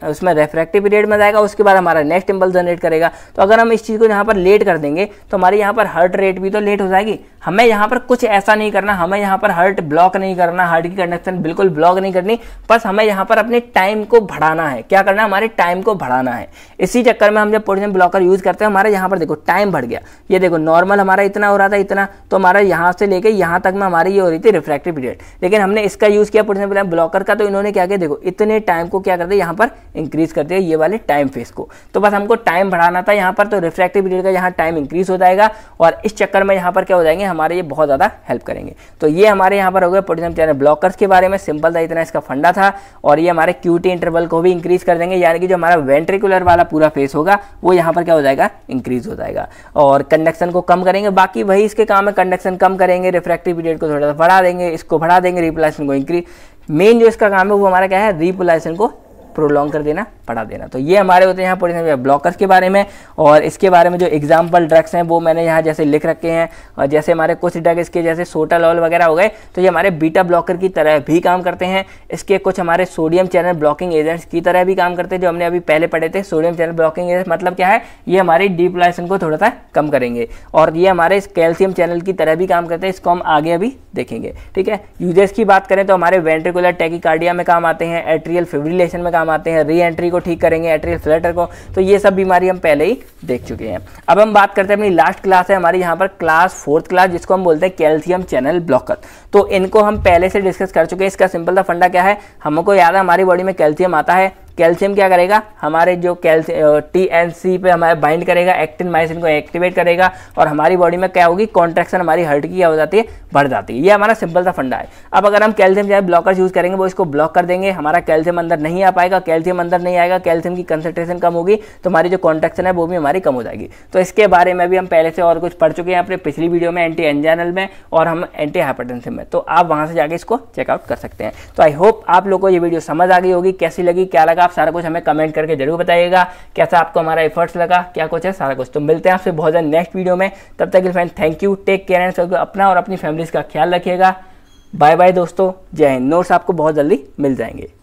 उसमें रेफ्रैक्टिव पीरियड में जाएगा, उसके बाद हमारा नेक्स्ट इंपल्स जनरेट करेगा। तो अगर हम इस चीज को यहाँ पर लेट कर देंगे तो हमारे यहाँ पर हार्ट रेट भी तो लेट हो जाएगी। हमें यहाँ पर कुछ ऐसा नहीं करना, हमें यहाँ पर हार्ट ब्लॉक नहीं करना, हार्ट की कंडक्शन बिल्कुल ब्लॉक नहीं करनी, बस हमें यहाँ पर अपने टाइम को बढ़ाना है। क्या करना है, हमारे टाइम को बढ़ाना है। इसी चक्कर में हम जब पोटेशियम ब्लॉकर यूज करते हैं, हमारे यहाँ पर देखो टाइम बढ़ गया। ये देखो नॉर्मल हमारा इतना हो रहा था, इतना, तो हमारा यहाँ से लेके यहाँ तक में हमारी ये हो रही थी रिफ्रैक्टिव पीरियड। लेकिन हमने इसका यूज किया पोटेशियम ब्लॉकर का, तो इन्होंने क्या किया, देखो इतने टाइम को क्या कर दिया, यहाँ पर इंक्रीज कर दिया, ये वाले टाइम फेस को। तो बस हमको टाइम बढ़ाना था यहाँ पर, तो रिफ्रैक्टिव पीरियड का यहाँ टाइम इंक्रीज हो जाएगा, और इस चक्कर में यहाँ पर क्या हो जाएंगे, हमारे ये बहुत ज्यादा हेल्प करेंगे। तो ये हमारे यहाँ पर हो गए पोटेशियम चैनल ब्लॉकर्स के बारे में, सिंपल था, इतना इसका फंडा था। और ये हमारे क्यूटी इंटरवल को भी इंक्रीज कर देंगे, यानी कि जो हमारा वेंट्रिकुलर वाला पूरा फेस होगा वो यहाँ पर क्या हो जाएगा, इंक्रीज हो जाएगा। और कंडक्शन को कम करेंगे, बाकी वही इसके काम है, कंडक्शन कम करेंगे, रिफ्रैक्टिव पीरियड को थोड़ा सा बढ़ा देंगे, इसको बढ़ा देंगे, रिपोलराइजेशन को इंक्रीज। मेन जो इसका काम है वो हमारा क्या है, रिपोलराइजेशन को प्रोलॉन्ग कर देना, बढ़ा देना। तो ये हमारे होते हैं यहाँ पोटेंशियल ब्लॉकर्स के बारे में। और इसके बारे में जो एग्जाम्पल ड्रग्स हैं वो मैंने यहाँ जैसे लिख रखे हैं। और जैसे हमारे कुछ ड्रग इसके जैसे सोटालॉल वगैरह हो गए तो ये हमारे बीटा ब्लॉकर की तरह भी काम करते हैं। इसके कुछ हमारे सोडियम चैनल ब्लॉकिंग एजेंट्स की तरह भी काम करते हैं, जो हमने अभी पहले पढ़े थे। सोडियम चैनल ब्लॉकिंग एजेंट मतलब क्या है, ये हमारी डिपोलाइजेशन को थोड़ा सा कम करेंगे। और ये हमारे कैल्शियम चैनल की तरह भी काम करते हैं, इसको हम आगे अभी देखेंगे, ठीक है। यूजेस की बात करें तो हमारे वेंट्रिकुलर टैकीकार्डिया में काम आते हैं, एट्रियल फिब्रिलेशन में काम आते हैं, री एंट्री को ठीक करेंगे, एट्रियल फ्लटर को। तो ये सब बीमारी हम पहले ही देख चुके हैं। अब हम बात करते हैं अपनी लास्ट क्लास है हमारी यहाँ पर क्लास 4th क्लास, जिसको हम बोलते हैं कैल्शियम चैनल ब्लॉकर। तो इनको हम पहले से डिस्कस कर चुके हैं। इसका सिंपल सा फंडा क्या है, हमको याद है हमारी बॉडी में कैल्शियम आता है। कैल्शियम क्या करेगा, हमारे जो TNC पे हमारे बाइंड करेगा, एक्टिन मायोसिन को एक्टिवेट करेगा, और हमारी बॉडी में क्या होगी, कॉन्ट्रैक्शन हमारी हार्ट की क्या हो जाती है, बढ़ जाती है। ये हमारा सिंपल सा फंडा है। अब अगर हम कैल्शियम चैनल ब्लॉकर्स यूज करेंगे, वो इसको ब्लॉक कर देंगे, हमारा कैल्शियम अंदर नहीं आ पाएगा। कैल्शियम अंदर नहीं आएगा, कैल्शियम की कंसंट्रेशन कम होगी, तो हमारी जो कॉन्ट्रैक्शन है वो भी हमारी कम हो जाएगी। तो इसके बारे में भी हम पहले से और कुछ पढ़ चुके हैं अपने पिछली वीडियो में, एंटी एंजाइनल में और हम एंटी हाइपरटेंसिव में। तो आप वहां से जाके इसको चेकआउट कर सकते हैं। तो आई होप आप लोगों को ये वीडियो समझ आ गई होगी। कैसी लगी, क्या लगा, आप सारा कुछ हमें कमेंट करके जरूर बताइएगा। कैसा आपको हमारा एफर्ट्स लगा, क्या कुछ है, सारा कुछ। तो मिलते हैं आपसे बहुत जल्द नेक्स्ट वीडियो में। तब तक के friend thank you, take care and अपना और अपनी फैमिलीज का ख्याल रखिएगा। बाय बाय दोस्तों, जय हिंद। नोट्स आपको बहुत जल्दी मिल जाएंगे।